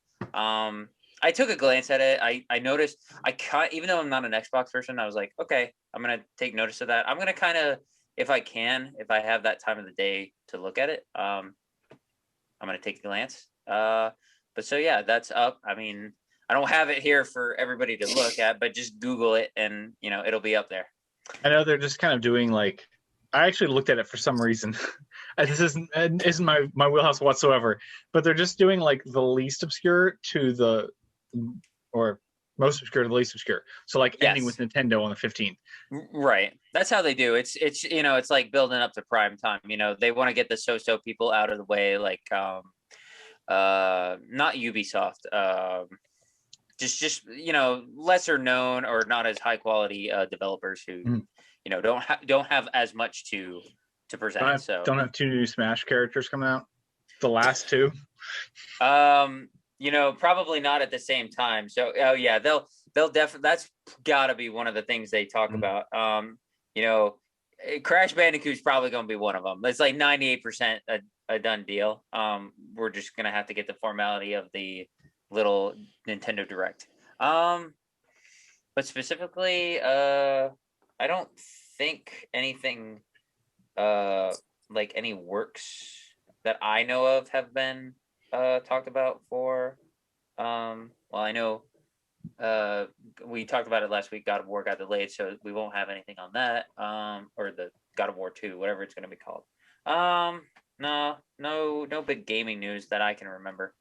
I took a glance at it. I noticed even though I'm not an Xbox person, I was like, okay, I'm gonna take notice of that. I'm gonna kind of, if I have that time of the day to look at it, I'm gonna take a glance. But so yeah, that's up. I mean, I don't have it here for everybody to look at, but just Google it and it'll be up there. I know they're just kind of doing like, I actually looked at it for some reason. This isn't my wheelhouse whatsoever, but they're just doing like the least obscure to the, or most obscure to the least obscure. So like ending with Nintendo on the 15th. Right. That's how they do. It's it's like building up to prime time. They want to get the so-so people out of the way, like not Ubisoft. Just lesser known or not as high quality developers who don't have as much to present. Don't have 2 new Smash characters coming out. The last 2. Probably not at the same time. So yeah, they'll definitely, that's got to be one of the things they talk about. Crash Bandicoot's probably going to be one of them. It's like 98% a done deal. We're just gonna have to get the formality of the little Nintendo Direct. But specifically, I don't think anything like any works that I know of have been talked about for I know we talked about it last week. God of War got delayed, so we won't have anything on that, or the God of War 2, whatever it's going to be called. No big gaming news that I can remember.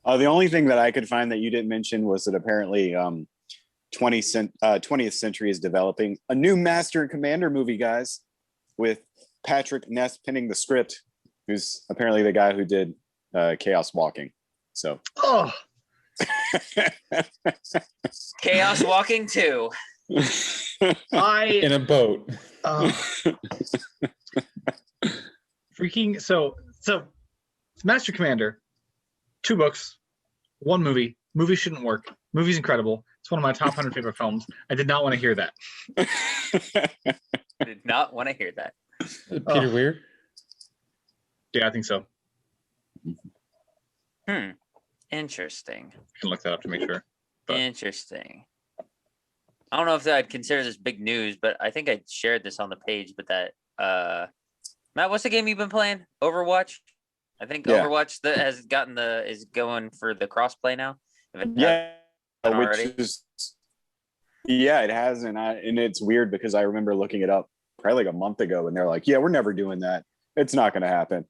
The only thing that I could find that you didn't mention was that apparently 20th Century is developing a new Master and Commander movie, guys, with Patrick Ness penning the script, who's apparently the guy who did Chaos Walking. So Chaos Walking 2. In a boat. Freaking so Master Commander, 2 books, 1 movie. Movie shouldn't work. Movie's incredible. It's one of my top 100 favorite films. I did not want to hear that. I did not want to hear that. Peter Weir? Yeah, I think so. Interesting. I can look that up to make sure. But. Interesting. I don't know if I'd consider this big news, but I think I shared this on the page. But that Matt, what's the game you've been playing? Overwatch. I think Overwatch that has gotten is going for the crossplay now. Which is it has, and it's weird because I remember looking it up probably like a month ago, and they're like, "Yeah, we're never doing that. It's not going to happen."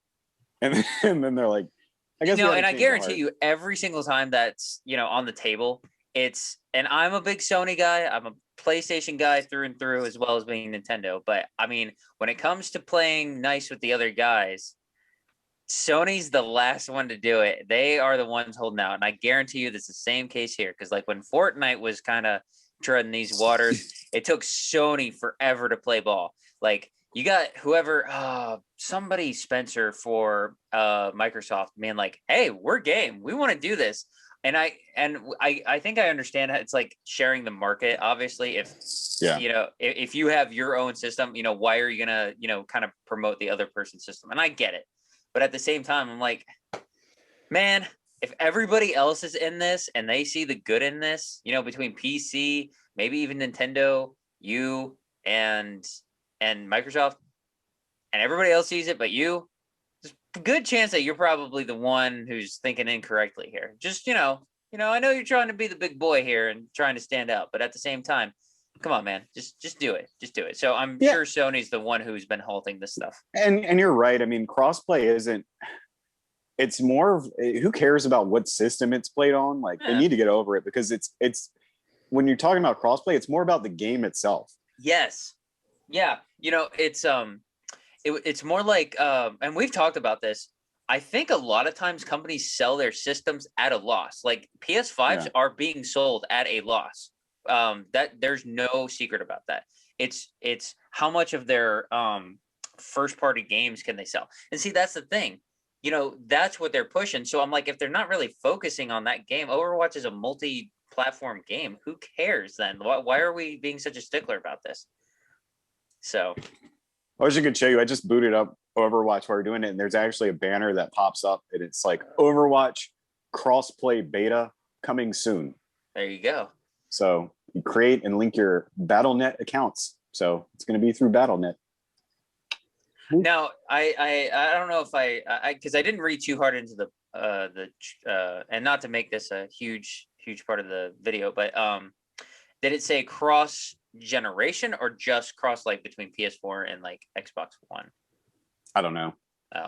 And then they're like, "I guess." And I guarantee you, every single time that's on the table, and I'm a big Sony guy. I'm a PlayStation guy through and through, as well as being Nintendo. But I mean, when it comes to playing nice with the other guys, Sony's the last one to do it. They are the ones holding out. And I guarantee you this is the same case here. Because like when Fortnite was kind of treading these waters, it took Sony forever to play ball. Like you got whoever, somebody, Spencer for Microsoft, being like, hey, we're game. We want to do this. And I think I understand how it's like sharing the market. Obviously, if you have your own system, why are you gonna, kind of promote the other person's system? And I get it. But at the same time, I'm like, man, if everybody else is in this and they see the good in this, between PC, maybe even Nintendo, you and Microsoft, and everybody else sees it but you, there's a good chance that you're probably the one who's thinking incorrectly here. Just, I know you're trying to be the big boy here and trying to stand out, but at the same time, come on, man, just do it. Just do it. So I'm sure Sony's the one who's been halting this stuff. And you're right. I mean, crossplay isn't. It's more of who cares about what system it's played on. Like they need to get over it because it's when you're talking about crossplay, it's more about the game itself. Yes. Yeah. It's more like, and we've talked about this. I think a lot of times companies sell their systems at a loss. Like PS5s are being sold at a loss. That there's no secret about that. It's how much of their first party games can they sell? And see, that's the thing. That's what they're pushing. So I'm like, if they're not really focusing on that game, Overwatch is a multi-platform game. Who cares then? Why are we being such a stickler about this? So I wish I could show you. I just booted up Overwatch while we're doing it, and there's actually a banner that pops up, and it's like Overwatch crossplay beta coming soon. There you go. So you create and link your Battle.net accounts. So it's going to be through Battle.net. Now, I don't know if I because I didn't read too hard into the and not to make this a huge part of the video, but did it say cross generation or just cross like between PS4 and like Xbox One? I don't know. Oh,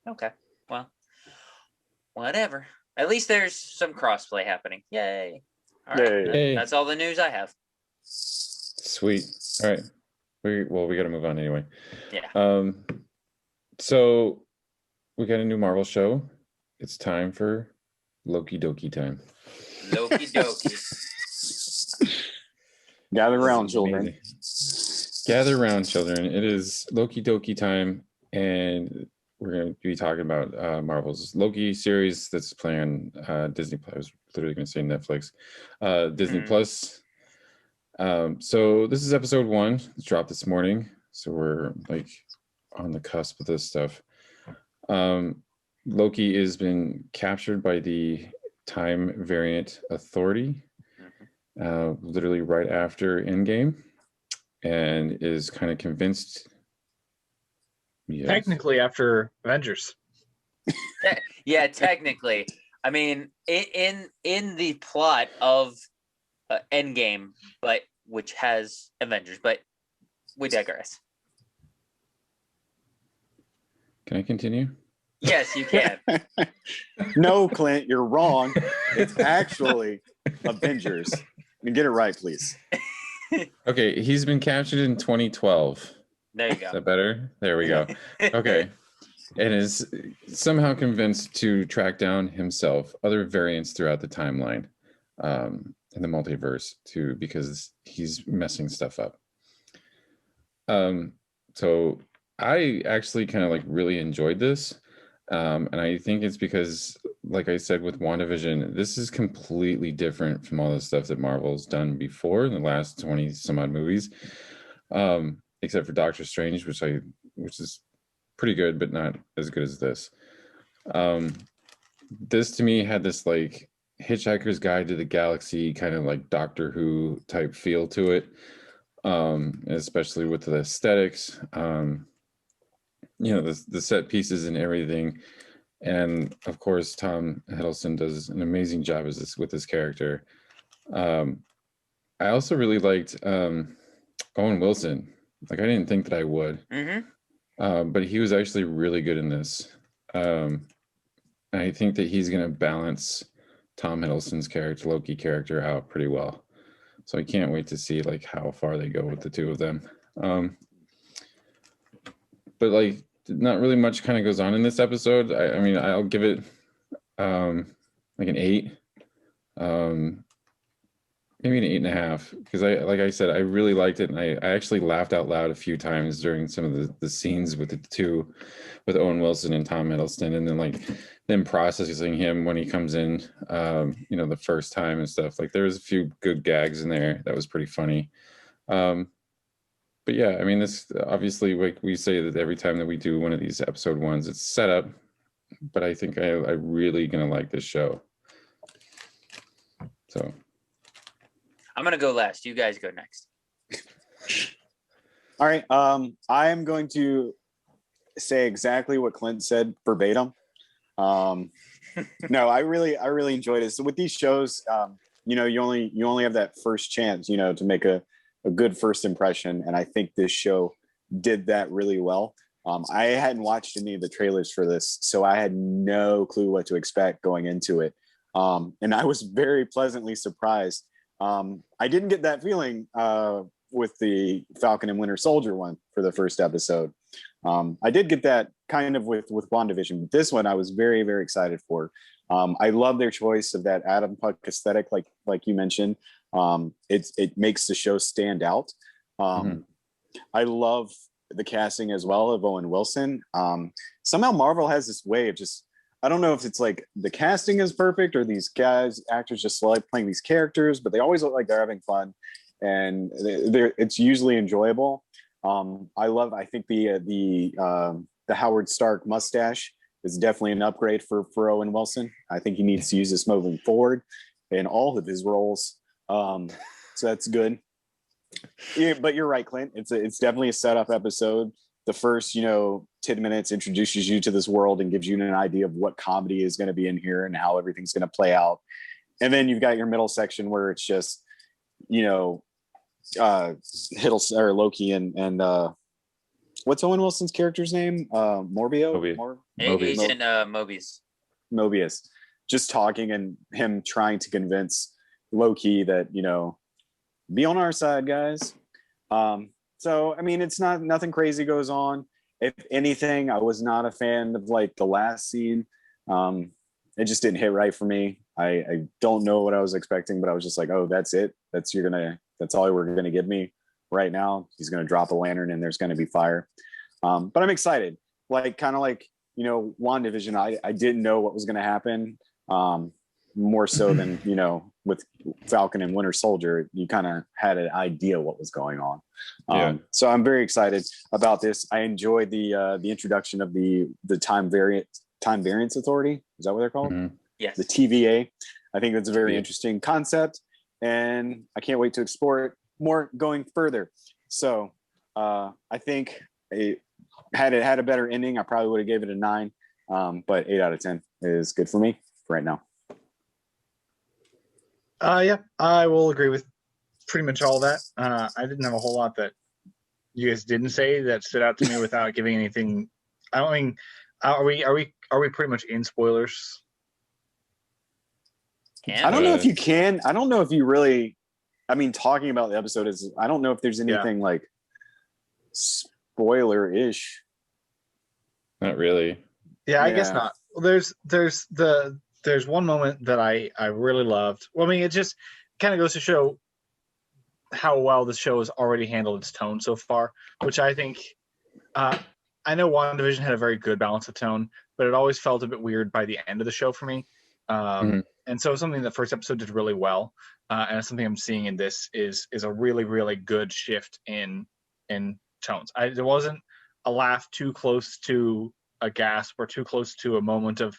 okay. Well, whatever. At least there's some crossplay happening. Yay! All right, Yay. That's all the news I have. Sweet. All right. We got to move on anyway. Yeah. So we got a new Marvel show. It's time for Loki Dokie Time. Loki Dokie. Gather around, children. Gather around, children. It is Loki Dokie Time, and we're going to be talking about Marvel's Loki series that's playing on Disney Plus. I was literally going to say Netflix. Disney Plus. So this is episode 1. It's dropped this morning. So we're like on the cusp of this stuff. Loki has been captured by the Time Variant Authority, literally right after Endgame, and is kind of convinced. Yes. Technically after Avengers. Yeah, technically. I mean, in the plot of Endgame, but which has Avengers, but we digress. Can I continue? Yes, you can. No, Clint, you're wrong. It's actually Avengers. Get it right, please. Okay, he's been captured in 2012. There you go. Is that better? There we go. Okay. And is somehow convinced to track down himself other variants throughout the timeline, in the multiverse too, because he's messing stuff up. So I actually kind of like really enjoyed this. And I think it's because, like I said with WandaVision, this is completely different from all the stuff that Marvel's done before in the last 20 some odd movies. Except for Doctor Strange, which is pretty good, but not as good as this. This to me had this like Hitchhiker's Guide to the Galaxy kind of like Doctor Who type feel to it, especially with the aesthetics, the set pieces and everything. And of course, Tom Hiddleston does an amazing job with this character. I also really liked Owen Wilson. Like I didn't think that I would, but he was actually really good in this. I think that he's going to balance Tom Hiddleston's character, Loki character, out pretty well. So I can't wait to see like how far they go with the two of them. But like, not really much kind of goes on in this episode. I mean, I'll give it like an 8. Maybe an 8.5, because like I said, I really liked it, and I actually laughed out loud a few times during some of the scenes with the two, with Owen Wilson and Tom Hiddleston, and then like them processing him when he comes in, the first time and stuff. Like there was a few good gags in there that was pretty funny. But yeah, I mean, this obviously, like we say that every time that we do one of these episode ones, it's set up, but I think I really gonna like this show. So. I'm gonna go last. You guys go next. All right. I am going to say exactly what Clint said verbatim. No, I really enjoyed it. So with these shows, you only have that first chance, to make a good first impression, and I think this show did that really well. I hadn't watched any of the trailers for this, so I had no clue what to expect going into it, and I was very pleasantly surprised. I didn't get that feeling with the Falcon and Winter Soldier one for the first episode. I did get that kind of with WandaVision, but this one I was very, very excited for. I love their choice of that Adam Puck aesthetic, like you mentioned. It makes the show stand out. I love the casting as well of Owen Wilson. Somehow Marvel has this way of just, I don't know if it's like the casting is perfect or these actors just like playing these characters, but they always look like they're having fun, and it's usually enjoyable. I think the Howard Stark mustache is definitely an upgrade for Owen Wilson. I think he needs to use this moving forward in all of his roles. So that's good. Yeah, but you're right, Clint. It's definitely a setup episode. The first, 10 minutes introduces you to this world and gives you an idea of what comedy is going to be in here and how everything's going to play out. And then you've got your middle section where it's just, Hiddleston or Loki and what's Owen Wilson's character's name? Agent Mobius. Just talking and him trying to convince Loki that, be on our side, guys. So, I mean, it's nothing crazy goes on. If anything, I was not a fan of like the last scene. It just didn't hit right for me. I don't know what I was expecting, but I was just like, oh, that's it. That's all you were going to give me right now. He's going to drop a lantern and there's going to be fire. But I'm excited. Kind of like, WandaVision, I didn't know what was going to happen. More so than, with Falcon and Winter Soldier, you kind of had an idea what was going on. So I'm very excited about this. I enjoyed the introduction of the time variance authority. Is that what they're called? Mm-hmm. Yes. The TVA. I think that's a very interesting concept, and I can't wait to explore it more going further. So I think had it had a better ending, I probably would have gave it a 9. But 8 out of 10 is good for me right now. Yeah, I will agree with pretty much all that. I didn't have a whole lot that you guys didn't say that stood out to me without giving anything. I mean, are we pretty much in spoilers? I don't know if you can. I don't know if you really. I mean, talking about the episode is. I don't know if there's anything like spoiler-ish. Not really. Yeah, I guess not. Well, there's one moment that I really loved. Well, I mean, it just kind of goes to show how well the show has already handled its tone so far, which I think. I know WandaVision had a very good balance of tone, but it always felt a bit weird by the end of the show for me. And so something the first episode did really well, and something I'm seeing in this is a really, really good shift in tones. There wasn't a laugh too close to a gasp or too close to a moment of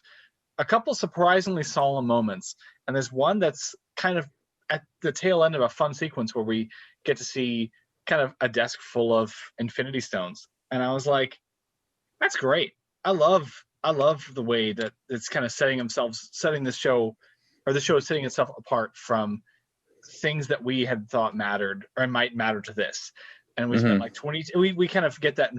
a couple surprisingly solemn moments. And there's one that's kind of at the tail end of a fun sequence where we get to see kind of a desk full of Infinity Stones. And I was like, that's great. I love the way that it's kind of setting this show, or the show is setting itself apart from things that we had thought mattered or might matter to this. And we spent like 20, we kind of get that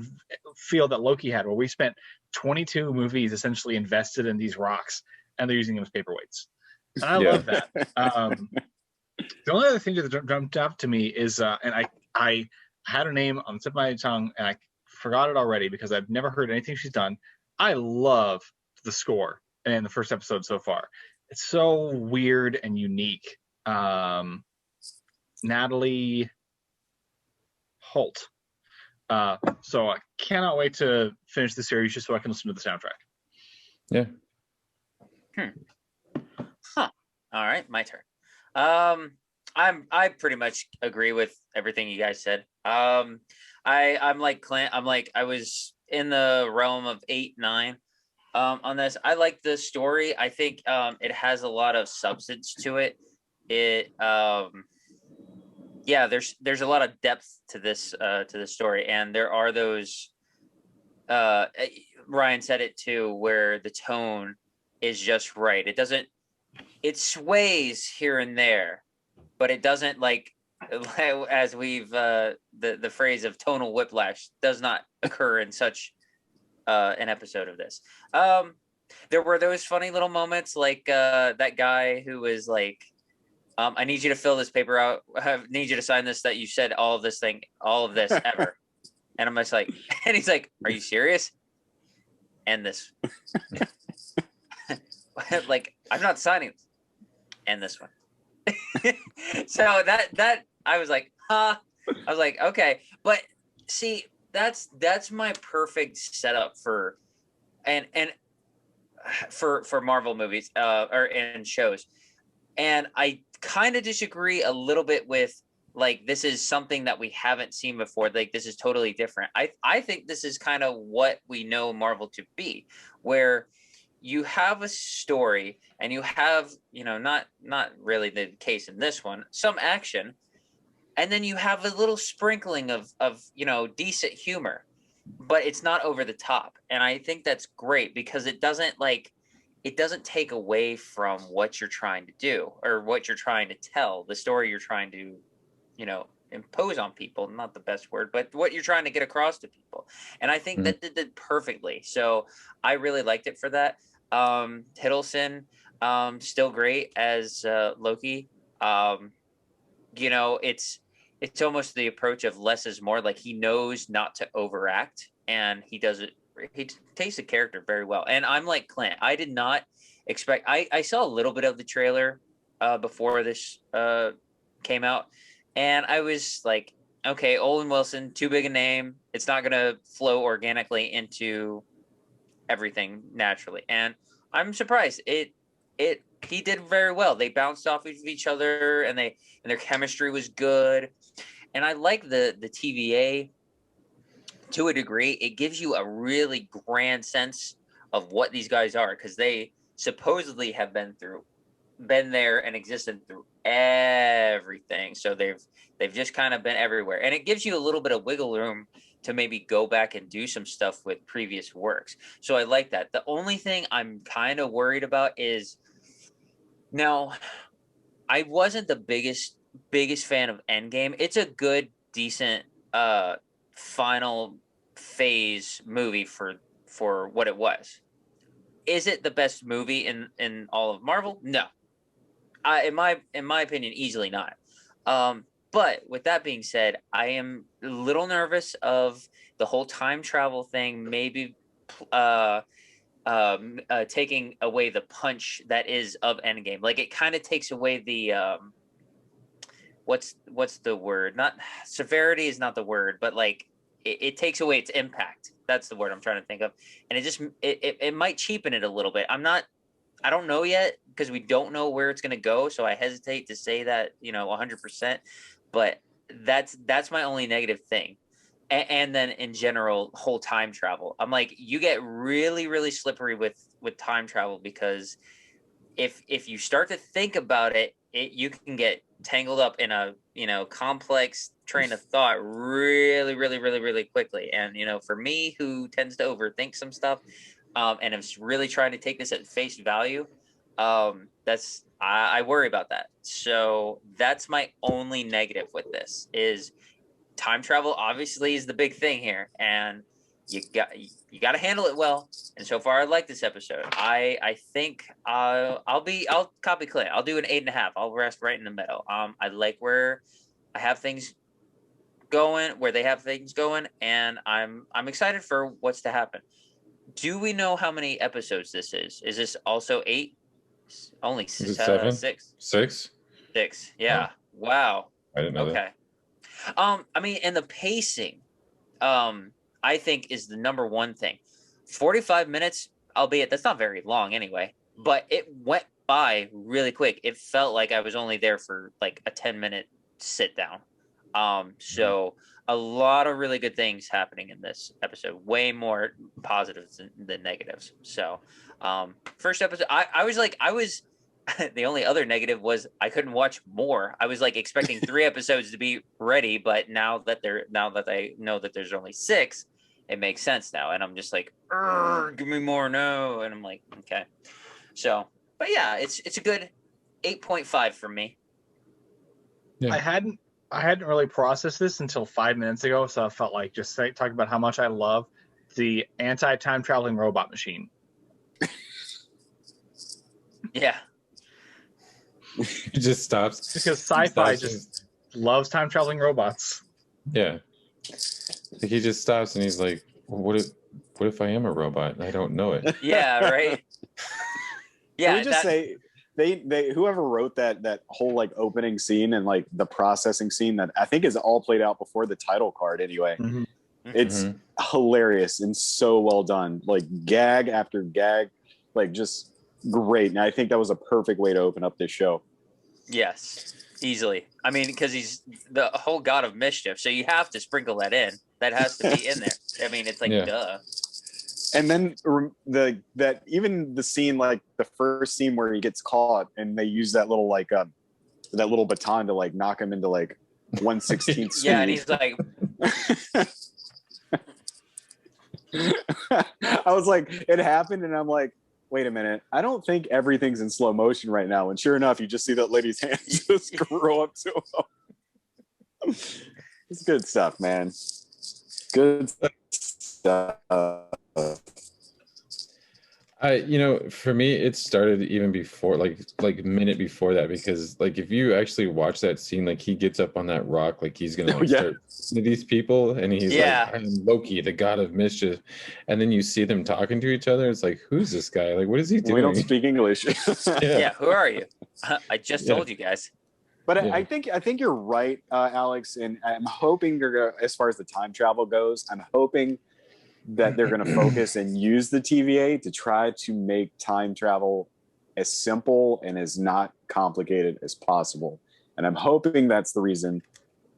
feel that Loki had, where we spent 22 movies essentially invested in these rocks and they're using them as paperweights. And I Yeah. love that. The only other thing that jumped out to me is, and I had her name on the tip of my tongue, and I forgot it already because I've never heard anything she's done. I love the score in the first episode so far. It's so weird and unique. Natalie Holt. So I cannot wait to finish the series just so I can listen to the soundtrack. Yeah. Huh. All right, my turn. I pretty much agree with everything you guys said. I'm like Clint. I was in the realm of 8, 9 on this. I like the story. I think it has a lot of substance to it. Yeah, there's a lot of depth to this story, and there are those. Ryan said it too, where the tone is just right. It sways here and there, but it doesn't, like as we've the phrase of tonal whiplash does not occur in such an episode of this. There were those funny little moments, like that guy who was like, I need you to fill this paper out. I need you to sign this, that you said all of this ever. And I'm just like, and he's like, are you serious? And this. Like, I'm not signing this. And this one. So that I was like, huh. I was like, okay. But see, that's my perfect setup for Marvel movies and shows. And I kind of disagree a little bit with, like, this is something that we haven't seen before. Like, this is totally different. I think this is kind of what we know Marvel to be, where you have a story and you have, not really the case in this one, some action, and then you have a little sprinkling of decent humor, but it's not over the top. And I think that's great because it doesn't take away from what you're trying to do or what you're trying to tell, the story you're trying to, impose on people. Not the best word, but what you're trying to get across to people. And I think that did perfectly. So I really liked it for that. Hiddleston, still great as Loki. It's almost the approach of less is more. Like, he knows not to overact, and he does it. He takes the character very well. And I'm like Clint. I did not expect. I saw a little bit of the trailer before this came out, and I was like, okay, Owen Wilson, too big a name. It's not gonna flow organically into everything naturally. And I'm surprised. He did very well. They bounced off of each other, and their chemistry was good. And I like the TVA. To a degree, it gives you a really grand sense of what these guys are, because they supposedly have been there and existed through everything. So they've just kind of been everywhere, and it gives you a little bit of wiggle room to maybe go back and do some stuff with previous works. So I like that. The only thing I'm kind of worried about is, now, I wasn't the biggest fan of Endgame. It's a good, decent final phase movie for what it was. Is it the best movie in all of Marvel? No. In my opinion, easily not. But with that being said, I am a little nervous of the whole time travel thing, maybe taking away the punch that is of Endgame. Like, it kind of takes away the what's the word? Not severity is not the word, but like it takes away its impact. That's the word I'm trying to think of. And it might cheapen it a little bit. I don't know yet, because we don't know where it's going to go. So I hesitate to say that, 100%, but that's my only negative thing. And then in general, whole time travel. I'm like, you get really, really slippery with time travel, because if you start to think about it, you can get tangled up in a complex train of thought really, really, really, really quickly. And for me, who tends to overthink some stuff, and I'm really trying to take this at face value, I worry about that. So that's my only negative with this, is time travel obviously is the big thing here, and you got to handle it well. And so far, I like this episode. I think I'll copy Clint. I'll do an 8.5. I'll rest right in the middle. I like where I have things going, where they have things going, and I'm excited for what's to happen. Do we know how many episodes this is? Is this also 8? Only Is it 7? 6. 6? 6. Yeah. Oh. Wow. I didn't know Okay. I mean, and the pacing, I think is the number one thing. 45 minutes, albeit that's not very long anyway, but it went by really quick. It felt like I was only there for like a 10-minute sit down. So a lot of really good things happening in this episode, way more positives than negatives. So, first episode, I was the only other negative was I couldn't watch more. I was like expecting 3 episodes to be ready, but now that I know that there's only 6, it makes sense now. And I'm just like, give me more, no. And I'm like, okay. So, but yeah, it's a good 8.5 for me. Yeah. I hadn't really processed this until 5 minutes ago, so I felt like just talking about how much I love the anti-time traveling robot machine. Yeah. He just stops. Because sci-fi just loves time traveling robots. Yeah. Like he just stops and he's like, well, what if I am a robot and I don't know it? Yeah, right. Yeah. Can we just say they whoever wrote that whole like opening scene and like the processing scene that I think is all played out before the title card anyway. Mm-hmm. It's hilarious and so well done. Like gag after gag, like just great. And I think that was a perfect way to open up this show. Yes, easily. I mean, because he's the whole god of mischief, so you have to sprinkle that in. That has to be in there. I mean, it's like duh. And then that even the scene, like the first scene where he gets caught, and they use that little like that little baton to like knock him into like 1/16 speed. Yeah, and he's like, I was like, it happened, and I'm like, wait a minute, I don't think everything's in slow motion right now. And sure enough, you just see that lady's hands just grow up to him. It's good stuff, man. Good stuff. For me, it started even before, like a minute before that, because like if you actually watch that scene, like he gets up on that rock, like he's gonna start to these people, and he's like, I am Loki, the god of mischief, and then you see them talking to each other. It's like, who's this guy? Like, what is he doing? We don't speak English. yeah, who are you? I just told you guys. But I think you're right, Alex, and I'm hoping they're gonna, as far as the time travel goes, I'm hoping that they're going to focus and use the TVA to try to make time travel as simple and as not complicated as possible. And I'm hoping that's the reason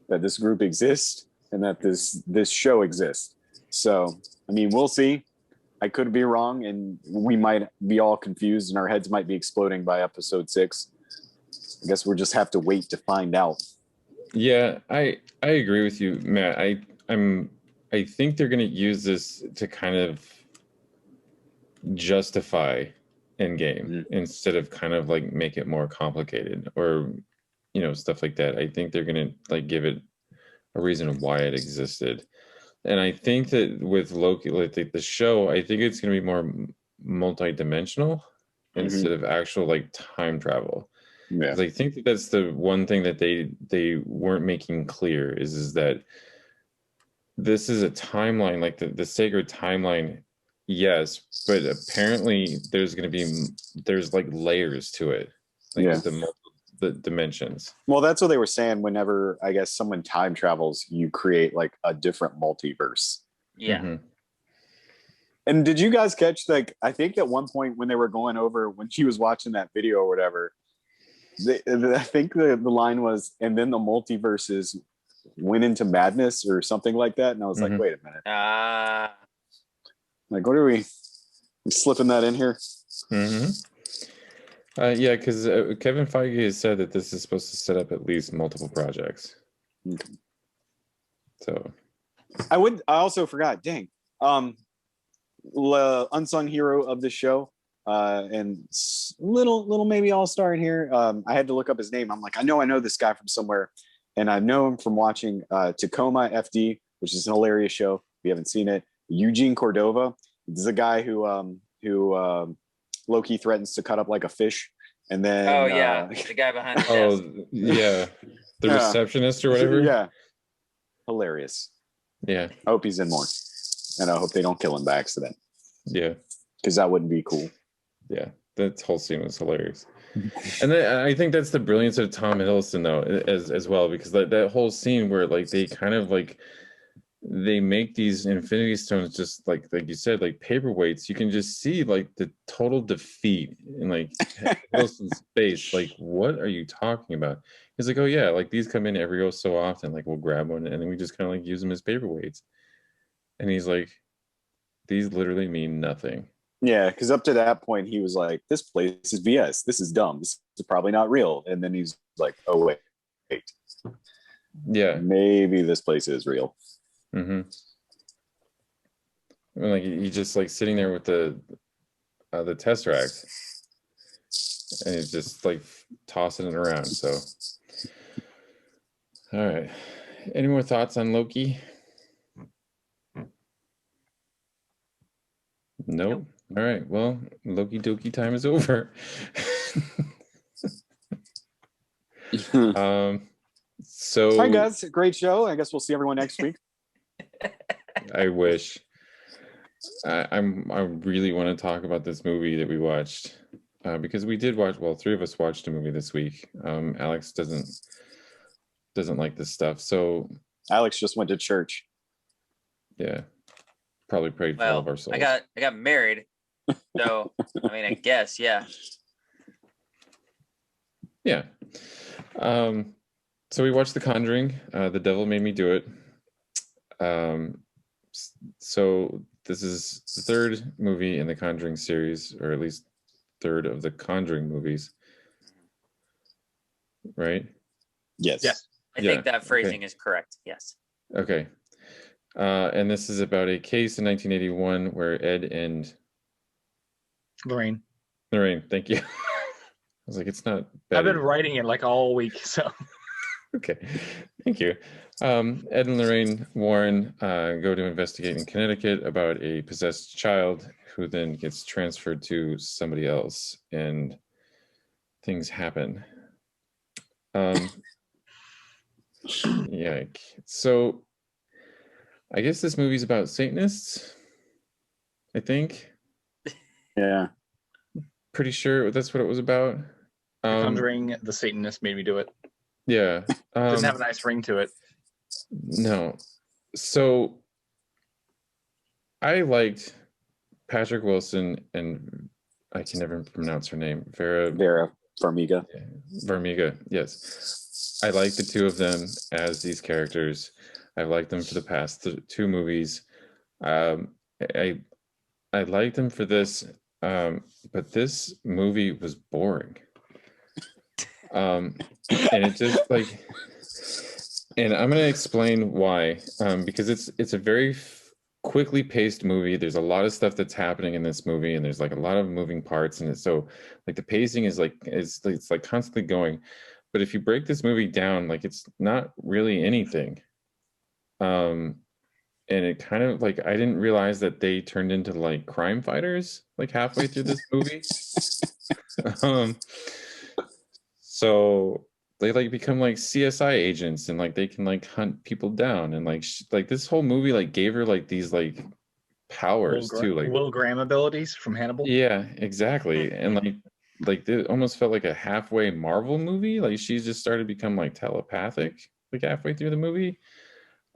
that this group exists and that this show exists. So, I mean, we'll see. I could be wrong, and we might be all confused and our heads might be exploding by episode 6. I guess we'll just have to wait to find out. Yeah, I agree with you, Matt. I think they're going to use this to kind of justify Endgame instead of kind of like make it more complicated or, stuff like that. I think they're going to like give it a reason why it existed. And I think that with Loki, like the show, I think it's going to be more multi-dimensional instead of actual like time travel. Yeah. I think that that's the one thing that they weren't making clear is that this is a timeline, like the sacred timeline, yes, but apparently there's like layers to it, like the dimensions. Well, that's what they were saying. Whenever I guess someone time travels, you create like a different multiverse. Yeah. And did you guys catch, like, I think at one point when they were going over, when she was watching that video or whatever, I think the line was, and then the multiverses went into madness or something like that. And I was like, wait a minute. Like, what are we slipping that in here? Yeah, because Kevin Feige has said that this is supposed to set up at least multiple projects. So I also forgot, dang. Unsung hero of the show, and little maybe all-star in here. I had to look up his name. I'm like, I know this guy from somewhere. And I know him from watching Tacoma FD, which is an hilarious show. If you haven't seen it, Eugene Cordova. This is a guy who Loki threatens to cut up like a fish, and then Oh yeah, the guy behind the desk. Oh yeah, the Yeah. receptionist or whatever. Yeah, hilarious. Yeah, I hope he's in more, and I hope they don't kill him by accident, yeah, because that wouldn't be cool. yeah. That whole scene was hilarious. And then I think that's the brilliance of Tom Hiddleston though, as well, because that whole scene where like they kind of like they make these Infinity Stones just like you said, like paperweights. You can just see like the total defeat in like Hiddleston's face. Like, what are you talking about? He's like, oh yeah, like these come in every so often. Like we'll grab one and then we just kind of like use them as paperweights. And he's like, these literally mean nothing. Yeah, because up to that point he was like, "This place is BS. This is dumb. This is probably not real." And then he's like, "Oh wait, Yeah. maybe this place is real." Mm-hmm. And like he's just like sitting there with the Tesseract, and he's just like tossing it around. So, all right. Any more thoughts on Loki? Nope. All right. Well, Loki Dokie time is over. So. Hi guys, great show. I guess we'll see everyone next week. I wish. I really want to talk about this movie that we watched because we did watch. Well, three of us watched a movie this week. Alex doesn't like this stuff, so Alex just went to church. Yeah, probably prayed for all of our souls. I got married, so I mean, I guess, yeah. Yeah. So we watched The Conjuring. The Devil Made Me Do It. So this is the third movie in the Conjuring series, or at least third of the Conjuring movies, right? Yes. Yes. I think that phrasing is correct. Yes. Okay. And this is about a case in 1981 where Ed and Lorraine. Thank you. I was like, it's not bad. I've been writing it like all week, so. Okay, thank you. Ed and Lorraine Warren go to investigate in Connecticut about a possessed child who then gets transferred to somebody else, and things happen. Yeah. So, I guess this movie's about Satanists. I think. Yeah. Pretty sure that's what it was about. Conjuring the Satanist made me do it. Yeah. Didn't have a nice ring to it. No. So I liked Patrick Wilson and I can never pronounce her name. Vera Farmiga. Farmiga, yes. I like the two of them as these characters. I've liked them for the past two movies. I liked them for this, but this movie was boring. And it just like, and I'm gonna explain why. Because it's a very quickly paced movie. There's a lot of stuff that's happening in this movie, and there's like a lot of moving parts, and it's so like the pacing is like it's like constantly going. But if you break this movie down, like it's not really anything. And it kind of like I didn't realize that they turned into like crime fighters like halfway through this movie. So they like become like CSI agents and like they can like hunt people down and like like this whole movie like gave her like these like powers too, like Will Graham abilities from Hannibal. Yeah, exactly. And like it almost felt like a halfway Marvel movie. Like she just started to become like telepathic like halfway through the movie.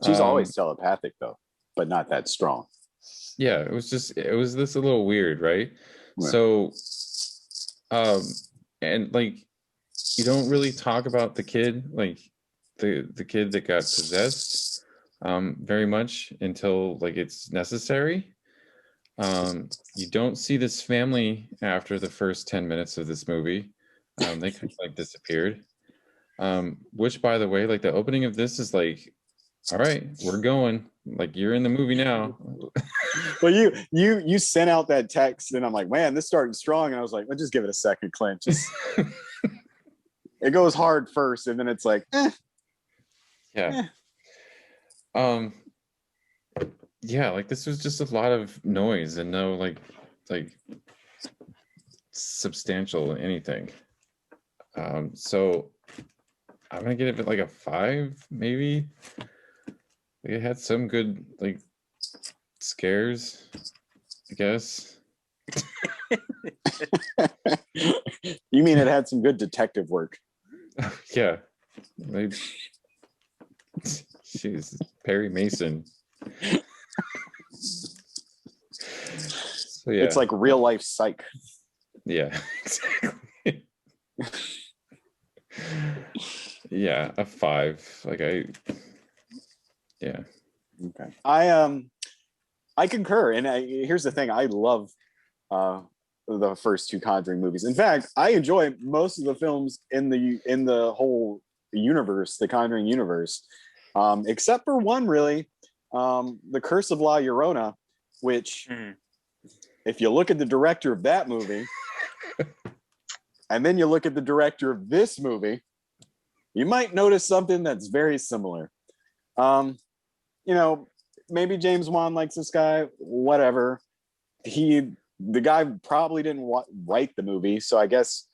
She's always telepathic though, but not that strong. Yeah, it was this a little weird, right? Yeah. So and like you don't really talk about the kid, like the kid that got possessed very much until like it's necessary. You don't see this family after the first 10 minutes of this movie. They kind of like disappeared. Which by the way, like the opening of this is like, all right, we're going. Like you're in the movie now. Well, you sent out that text, and I'm like, man, this started strong. And I was like, let's just give it a second, Clint. Just it goes hard first, and then it's like, Yeah. yeah, like this was just a lot of noise and no like substantial anything. So I'm gonna give it like a 5, maybe. Like, it had some good like scares, I guess. You mean it had some good detective work? Yeah. Like, jeez, Perry Mason. So yeah. It's like real life Psych. Yeah, exactly. Yeah, a 5. Like yeah. Okay. I concur, and here's the thing: I love the first 2 Conjuring movies. In fact, I enjoy most of the films in the whole universe, the Conjuring universe, except for one, really, The Curse of La Llorona, which, if you look at the director of that movie, and then you look at the director of this movie, you might notice something that's very similar. You know, maybe James Wan likes this guy, whatever. The guy probably didn't write the movie, so I guess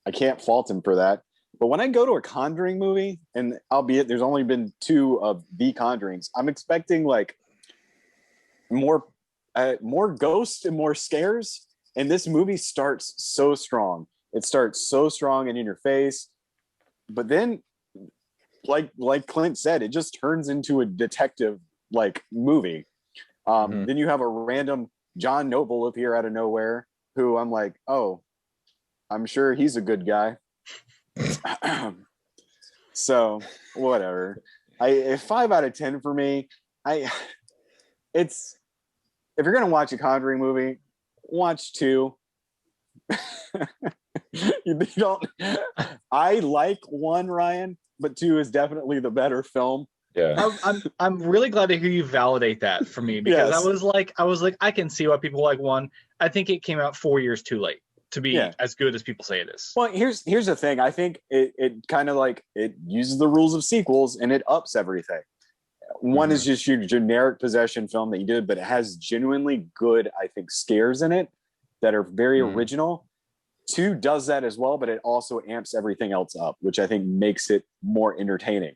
I can't fault him for that. But when I go to a Conjuring movie, and albeit there's only been 2 of the Conjurings, I'm expecting like more ghosts and more scares. And this movie starts so strong. It starts so strong and in your face, but then, like Clint said, it just turns into a detective like movie. Then you have a random John Noble appear out of nowhere, who I'm like, oh, I'm sure he's a good guy. So whatever. A 5 out of 10 for me. If you're gonna watch a Conjuring movie, watch 2. You don't. I like 1, Ryan, but 2 is definitely the better film. Yeah. I'm really glad to hear you validate that for me, because Yes. I was like I can see why people like 1. I think it came out 4 years too late to be as good as people say it is. Well, here's the thing. I think it kind of like it uses the rules of sequels and it ups everything. 1 is just your generic possession film that you did, but it has genuinely good, I think, scares in it that are very original. 2 does that as well, but it also amps everything else up, which I think makes it more entertaining.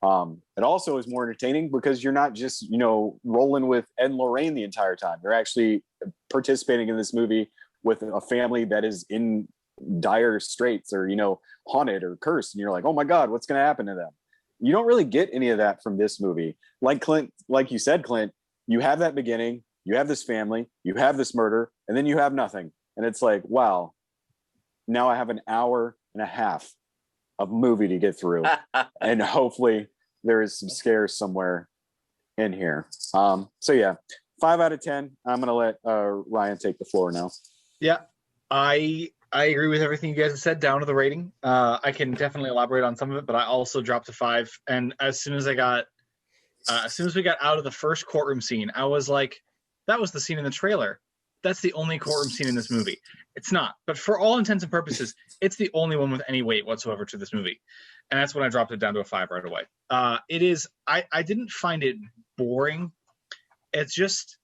It also is more entertaining because you're not just, rolling with Ed and Lorraine the entire time. You're actually participating in this movie with a family that is in dire straits or, haunted or cursed. And you're like, oh my God, what's going to happen to them? You don't really get any of that from this movie. Like you said, Clint, you have that beginning, you have this family, you have this murder, and then you have nothing. And it's like, wow, now I have an hour and a half of movie to get through. And hopefully there is some scares somewhere in here. So yeah, 5 out of 10. I'm going to let Ryan take the floor now. Yeah, I agree with everything you guys have said down to the rating. I can definitely elaborate on some of it, but I also dropped to 5. And as soon as we got out of the first courtroom scene, I was like, that was the scene in the trailer. That's the only courtroom scene in this movie. It's not, but for all intents and purposes, it's the only one with any weight whatsoever to this movie. And that's when I dropped it down to a 5 right away. It is, I didn't find it boring. It's just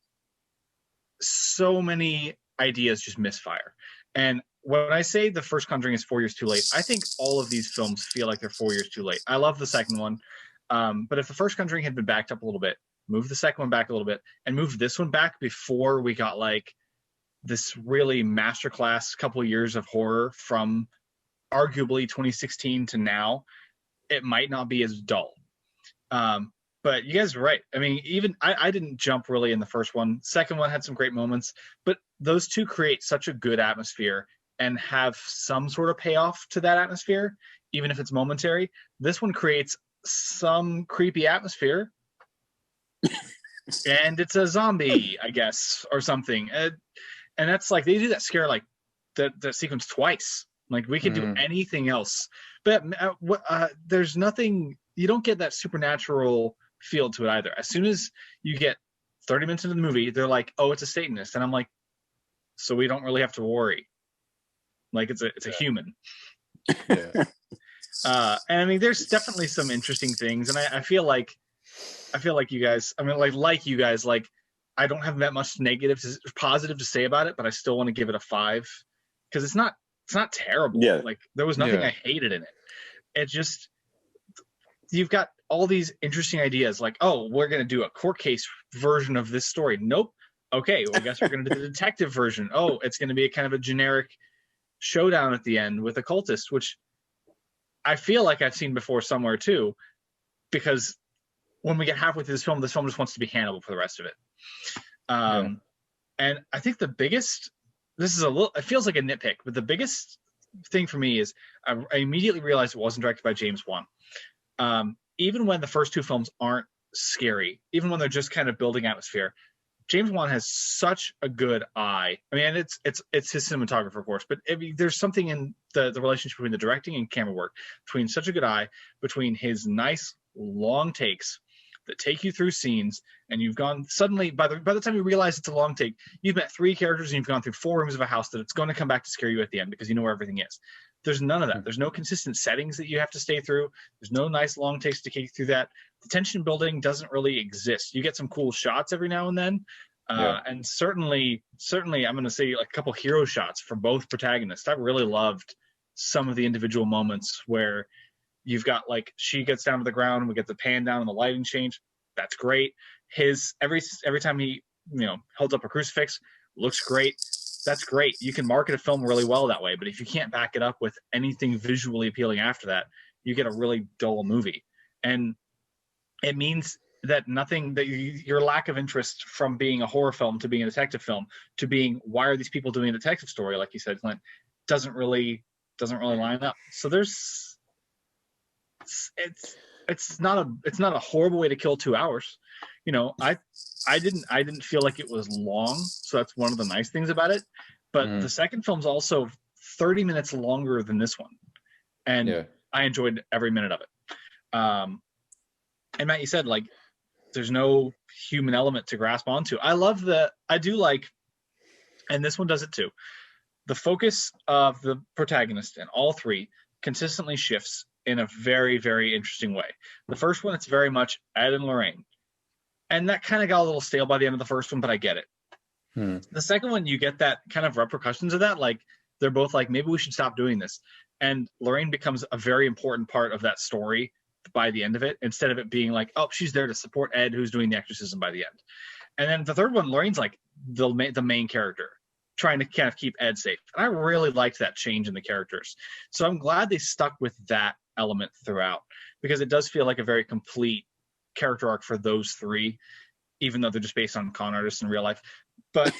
so many ideas just misfire. And when I say the first Conjuring is 4 years too late, I think all of these films feel like they're 4 years too late. I love the second one. But if the first Conjuring had been backed up a little bit, move the second one back a little bit, and move this one back before we got like this really masterclass couple of years of horror from arguably 2016 to now, it might not be as dull. But you guys are right. I mean, even I didn't jump really in the first one. Second one had some great moments, but those two create such a good atmosphere and have some sort of payoff to that atmosphere, even if it's momentary. This one creates some creepy atmosphere, and it's a zombie, I guess, or something. And that's like, they do that scare like the sequence twice. Like we could do anything else, but there's nothing. You don't get that supernatural feel to it either. As soon as you get 30 minutes into the movie, they're like, "Oh, it's a Satanist," and I'm like, "So we don't really have to worry. Like it's a human." Yeah. And I mean, there's definitely some interesting things, and I feel like you guys. I mean, like you guys, like I don't have that much positive to say about it, but I still want to give it a 5 because it's not terrible. Yeah. Like there was nothing Yeah. I hated in it. It just, you've got all these interesting ideas like, oh, we're going to do a court case version of this story. Nope. Okay, well, I guess we're going to do the detective version. Oh, it's going to be a kind of a generic showdown at the end with a cultist, which I feel like I've seen before somewhere too, because when we get halfway through this film just wants to be Hannibal for the rest of it. And I think the biggest, it feels like a nitpick, but the biggest thing for me is I immediately realized it wasn't directed by James Wan. Even when the first two films aren't scary, even when they're just kind of building atmosphere, James Wan has such a good eye. I mean, it's his cinematographer, of course, but there's something in the relationship between the directing and camera work, between such a good eye, between his nice long takes that take you through scenes, and you've gone suddenly by the time you realize it's a long take, you've met 3 characters and you've gone through 4 rooms of a house that it's going to come back to scare you at the end because you know where everything is. There's none of that. There's no consistent settings that you have to stay through. There's no nice long takes to take you through that. The tension building doesn't really exist. You get some cool shots every now and then. And certainly I'm going to say like a couple hero shots for both protagonists. I really loved some of the individual moments where you've got like she gets down to the ground and we get the pan down and the lighting change. That's great. His every time he holds up a crucifix, looks great. That's great. You can market a film really well that way, but if you can't back it up with anything visually appealing after that, you get a really dull movie. And it means that your lack of interest from being a horror film to being a detective film to being, why are these people doing a detective story, like you said, Clint, doesn't really line up. So it's not a horrible way to kill 2 hours. I didn't feel like it was long, so that's one of the nice things about it. But the second film's also 30 minutes longer than this one, and I enjoyed every minute of it. And Matt, you said like there's no human element to grasp onto. I do like, and this one does it too, the focus of the protagonist in all 3 consistently shifts in a very, very interesting way. The first one, it's very much Ed and Lorraine. And that kind of got a little stale by the end of the first one, but I get it. The second one, you get that kind of repercussions of that. Like they're both like, maybe we should stop doing this. And Lorraine becomes a very important part of that story by the end of it, instead of it being like, oh, she's there to support Ed, who's doing the exorcism by the end. And then the third one, Lorraine's like the main character, trying to kind of keep Ed safe. And I really liked that change in the characters. So I'm glad they stuck with that element throughout, because it does feel like a very complete character arc for those 3, even though they're just based on con artists in real life. But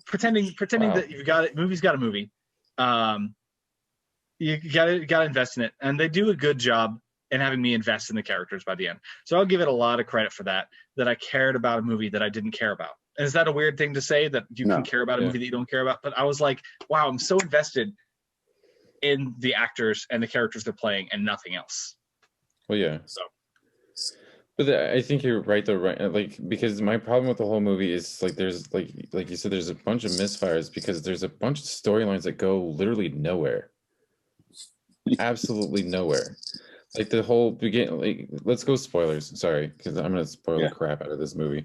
pretending that you've got it, movie's got a movie. You gotta invest in it, and they do a good job in having me invest in the characters by the end. So I'll give it a lot of credit for that I cared about a movie that I didn't care about. And is that a weird thing to say, that you can care about a movie that you don't care about? But I was like, wow, I'm so invested in the actors and the characters they're playing and nothing else. Well, yeah. So, but I think you're right though, right? Like, because my problem with the whole movie is like there's like you said, there's a bunch of misfires because there's a bunch of storylines that go literally nowhere. Absolutely nowhere. Like the whole beginning, like, let's go spoilers. Sorry, because I'm gonna spoil the crap out of this movie.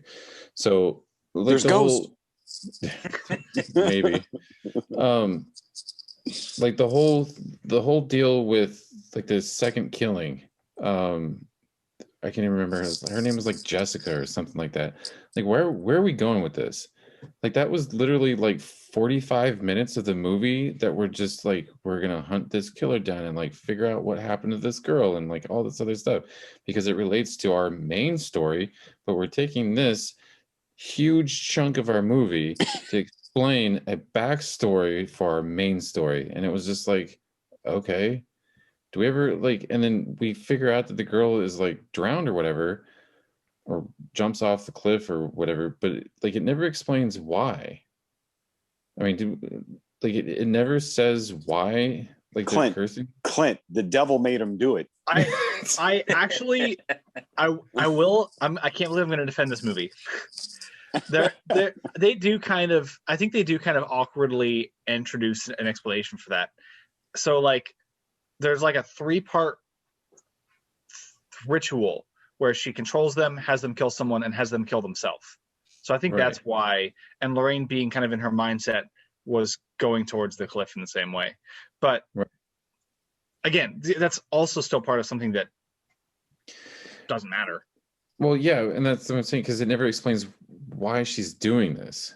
So like, there's ghosts. Maybe. Like the whole deal with like the second killing. I can't even remember her name was like Jessica or something like that. Like where are we going with this? Like that was literally like 45 minutes of the movie that we're just like, we're gonna hunt this killer down and like figure out what happened to this girl and like all this other stuff, because it relates to our main story, but we're taking this huge chunk of our movie to explain a backstory for our main story. And it was just like, okay, do we ever like, and then we figure out that the girl is like drowned or whatever, or jumps off the cliff or whatever, but like it never explains why. I mean, it never says why. Like Clint, they're cursing. Clint, the devil made him do it. I actually, I will. I can't believe I'm going to defend this movie. They do kind of. I think they do kind of awkwardly introduce an explanation for that. So like, there's like a 3-part ritual where she controls them, has them kill someone, and has them kill themselves. So I think that's why. And Lorraine, being kind of in her mindset, was going towards the cliff in the same way. But again, that's also still part of something that doesn't matter. Well, yeah, and that's what I'm saying, because it never explains why she's doing this.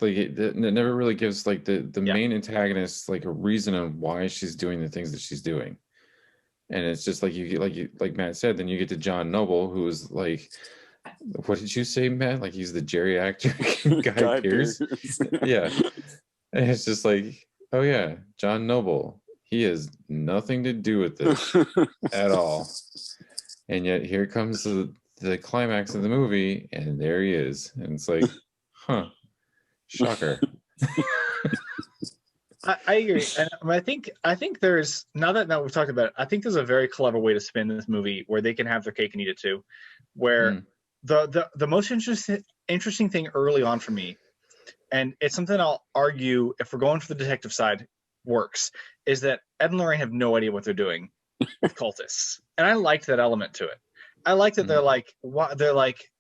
Like it never really gives like the main antagonist like a reason on why she's doing the things that she's doing. And it's just like like Matt said, then you get to John Noble, who is like, what did you say, Matt? Like he's the geriatric guy Pierce. Yeah. And it's just like, oh yeah, John Noble. He has nothing to do with this at all. And yet here comes the climax of the movie, and there he is. And it's like, huh. Shocker. I agree, and I think there's now that we've talked about it, I think there's a very clever way to spin this movie where they can have their cake and eat it too. Where the most interesting thing early on for me, and it's something I'll argue if we're going for the detective side works, is that Ed and Lorraine have no idea what they're doing with cultists, and I liked that element to it. I like that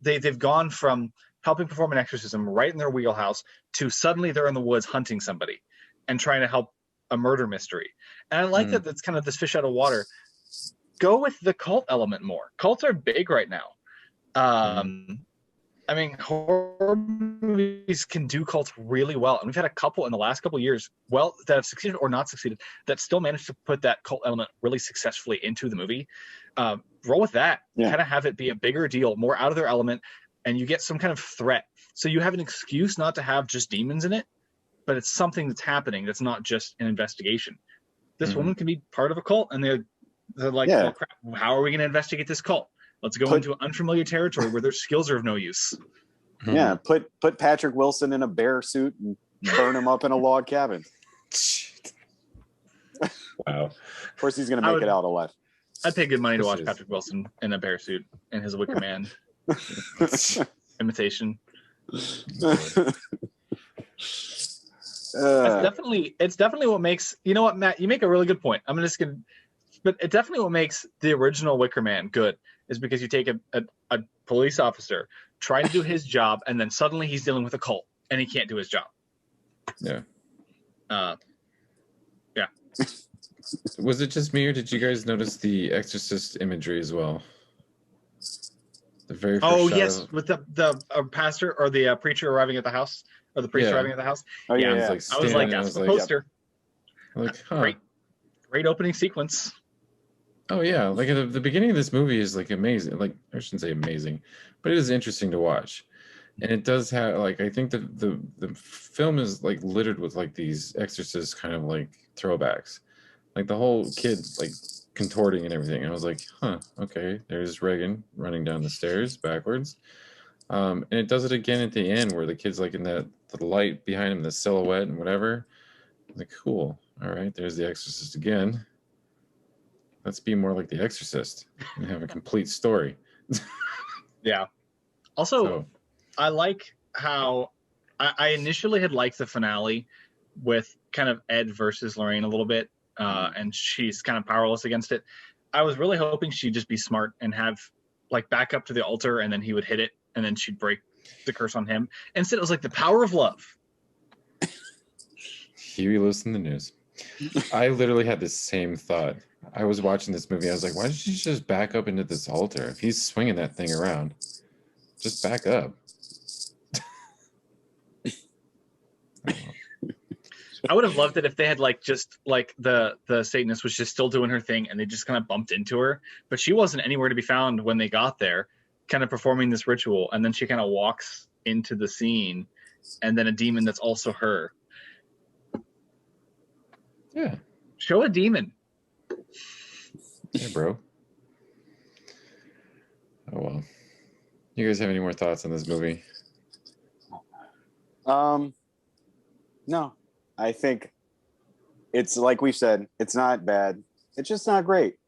they've gone from helping perform an exorcism right in their wheelhouse to suddenly they're in the woods hunting somebody and trying to help a murder mystery. And I like that that's kind of this fish out of water. Go with the cult element more. Cults are big right now. I mean, horror movies can do cults really well. And we've had a couple in the last couple of years, that have succeeded or not succeeded, that still managed to put that cult element really successfully into the movie. Roll with that. Kind of have it be a bigger deal, more out of their element, and you get some kind of threat. So you have an excuse not to have just demons in it, but it's something that's happening that's not just an investigation. This woman can be part of a cult, and they're like, oh, crap, how are we going to investigate this cult? Let's go into unfamiliar territory where their skills are of no use. Yeah, put Patrick Wilson in a bear suit and burn him up in a log cabin. Wow. Of course he's going to make it out alive. I'd pay good money to watch Patrick Wilson in a bear suit in his Wicker Man imitation. It's definitely what makes, you know what, Matt, you make a really good point. But it's definitely what makes the original Wicker Man good, is because you take a police officer trying to do his job, and then suddenly he's dealing with a cult and he can't do his job. Yeah. Yeah. Was it just me, or did you guys notice the Exorcist imagery as well? The very first shot with the pastor or the preacher arriving at the house, or the priest arriving at the house. Oh yeah, I was like, that's the poster. Like, huh. Great opening sequence. Oh yeah, like at the beginning of this movie is like amazing. Like, I shouldn't say amazing, but it is interesting to watch, and it does have like, I think the film is like littered with like these Exorcist kind of like throwbacks, like the whole kid like contorting and everything. And I was like, huh, okay, there's Reagan running down the stairs backwards, and it does it again at the end where the kid's like in the light behind him, the silhouette and whatever. Like, cool, all right, there's the Exorcist again. Let's be more like The Exorcist and have a complete story. Yeah. Also, I like how I initially had liked the finale with kind of Ed versus Lorraine a little bit, and she's kind of powerless against it. I was really hoping she'd just be smart and have like back up to the altar, and then he would hit it, and then she'd break the curse on him. Instead, it was like the power of love. Huey Lewis in the news. I literally had the same thought. I was watching this movie. I was like, why did she just back up into this altar? If he's swinging that thing around, just back up. I would have loved it if they had like just like the Satanist was just still doing her thing and they just kind of bumped into her, but she wasn't anywhere to be found when they got there, kind of performing this ritual, and then she kind of walks into the scene, and then a demon that's also her. Yeah. Show a demon. Yeah, bro. Oh well. You guys have any more thoughts on this movie? No. I think it's like we've said, it's not bad. It's just not great.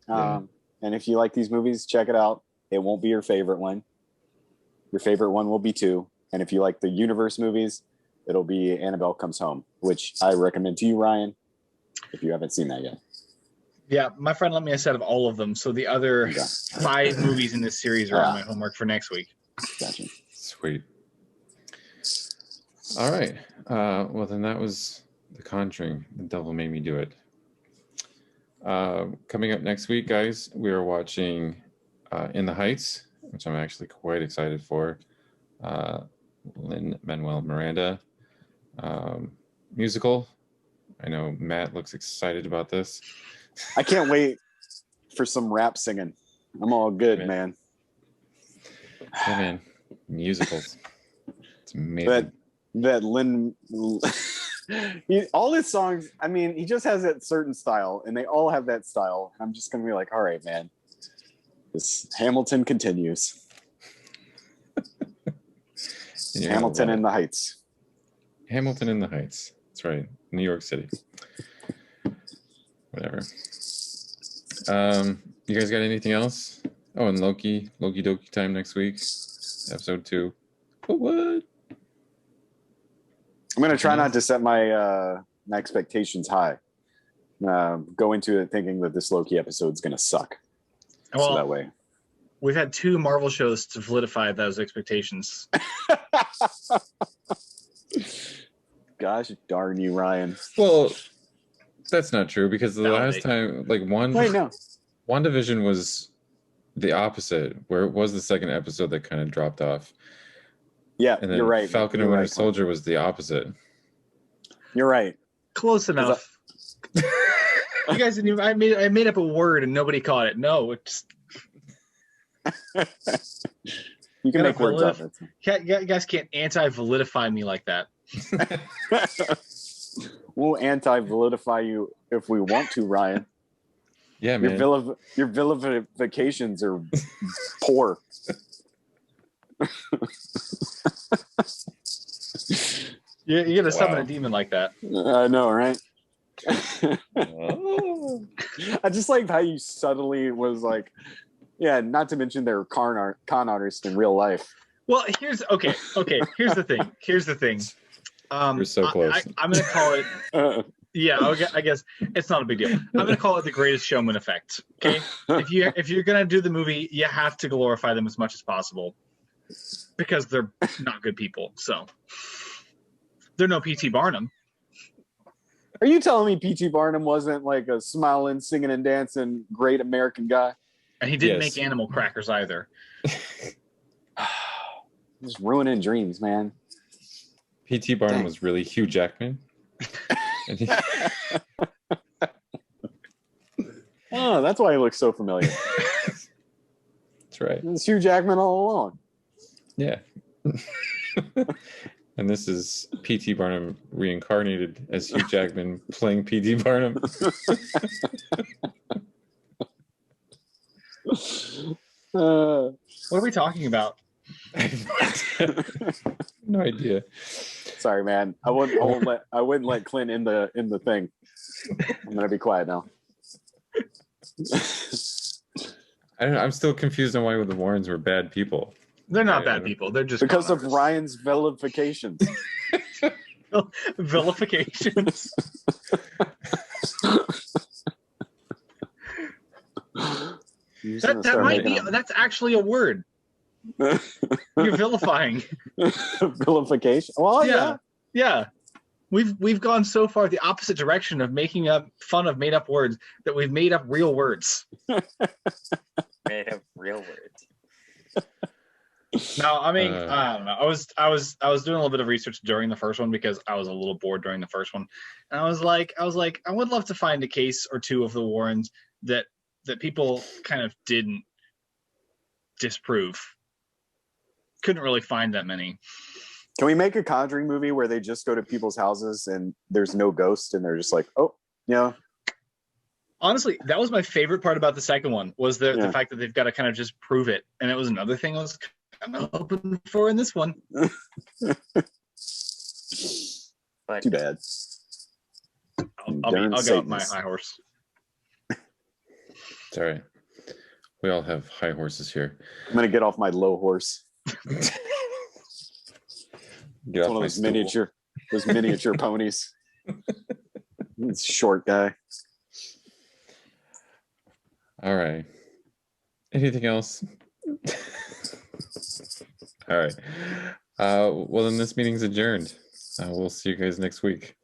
And if you like these movies, check it out. It won't be your favorite one. Your favorite one will be 2. And if you like the universe movies, it'll be Annabelle Comes Home, which I recommend to you, Ryan, if you haven't seen that yet. Yeah, my friend lent me a set of all of them. So the other Okay. 5 movies in this series are on my homework for next week. Gotcha. Sweet. All right. Well, then that was The Conjuring. The Devil Made Me Do It. Coming up next week, guys, we are watching In the Heights, which I'm actually quite excited for. Lin-Manuel Miranda musical. I know Matt looks excited about this. I can't wait for some rap singing. I'm all good, man. Yeah, man. Musicals. It's amazing. That Lin, all his songs. I mean, he just has that certain style, and they all have that style. I'm just gonna be like, all right, man. This Hamilton continues. Hamilton in the Heights. Hamilton in the Heights. That's right. New York City. Whatever. You guys got anything else? Oh, and Loki Dokie Time next week. Episode 2. What? I'm gonna try not to set my my expectations high. Go into it thinking that this Loki episode is gonna suck. Well, So that way. We've had 2 Marvel shows to solidify those expectations. Gosh darn you, Ryan. Well, that's not true because the Validate. last time, like Wait, no. WandaVision was the opposite, where it was the second episode that kind of dropped off. Yeah, And then you're right. Falcon and Winter Soldier was the opposite. You're right. Close enough. You guys didn't even, I made up a word and nobody caught it. No, it's You can make words up. you guys can't anti-validify me like that. We'll anti-validify you if we want to, Ryan. Yeah, man. Your vilifications are poor. You're gonna summon a demon like that. I know, right? Oh. I just like how you subtly was like, yeah, not to mention they're con artists in real life. Well, here's the thing. You're so close. I'm gonna call it. Yeah, okay, I guess it's not a big deal. I'm gonna call it the Greatest Showman effect. Okay, if you're gonna do the movie, you have to glorify them as much as possible because they're not good people. So they're no P.T. Barnum. Are you telling me P.T. Barnum wasn't like a smiling, singing, and dancing great American guy? And he didn't Yes. make animal crackers either. Just ruining dreams, man. P.T. Barnum Dang. was really Hugh Jackman. And he- Oh, that's why he looks so familiar. That's right. It's Hugh Jackman all along. Yeah. And this is P.T. Barnum reincarnated as Hugh Jackman playing P.T. Barnum. What are we talking about? No idea. Sorry, man. I wouldn't let Clint in the thing. I'm gonna be quiet now. I don't know. I'm still confused on why the Warrens were bad people. They're not I bad don't- people. They're just Because con of artists. Ryan's vilifications. vilifications. That might be. That's actually a word. You're vilifying. vilification. Well, yeah. Yeah. We've gone so far the opposite direction of making up fun of made up words that we've made up real words. Made up real words. No, I mean, I don't know. I was doing a little bit of research during the first one because I was a little bored during the first one. And I was like, I would love to find a case or two of the Warrens that people kind of didn't disprove. Couldn't really find that many. Can we make a Conjuring movie where they just go to people's houses and there's no ghost and they're just like, oh, yeah. Honestly, that was my favorite part about the second one was the Yeah. fact that they've got to kind of just prove it. And it was another thing I was kind of hoping for in this one. But Too bad. I'll go up my Satanists. high horse. It's all right. We all have high horses here. I'm gonna get off my low horse. Get It's off one of my those stool. miniature ponies. It's a short guy. All right. Anything else? All right. Well, then this meeting's adjourned. We'll see you guys next week.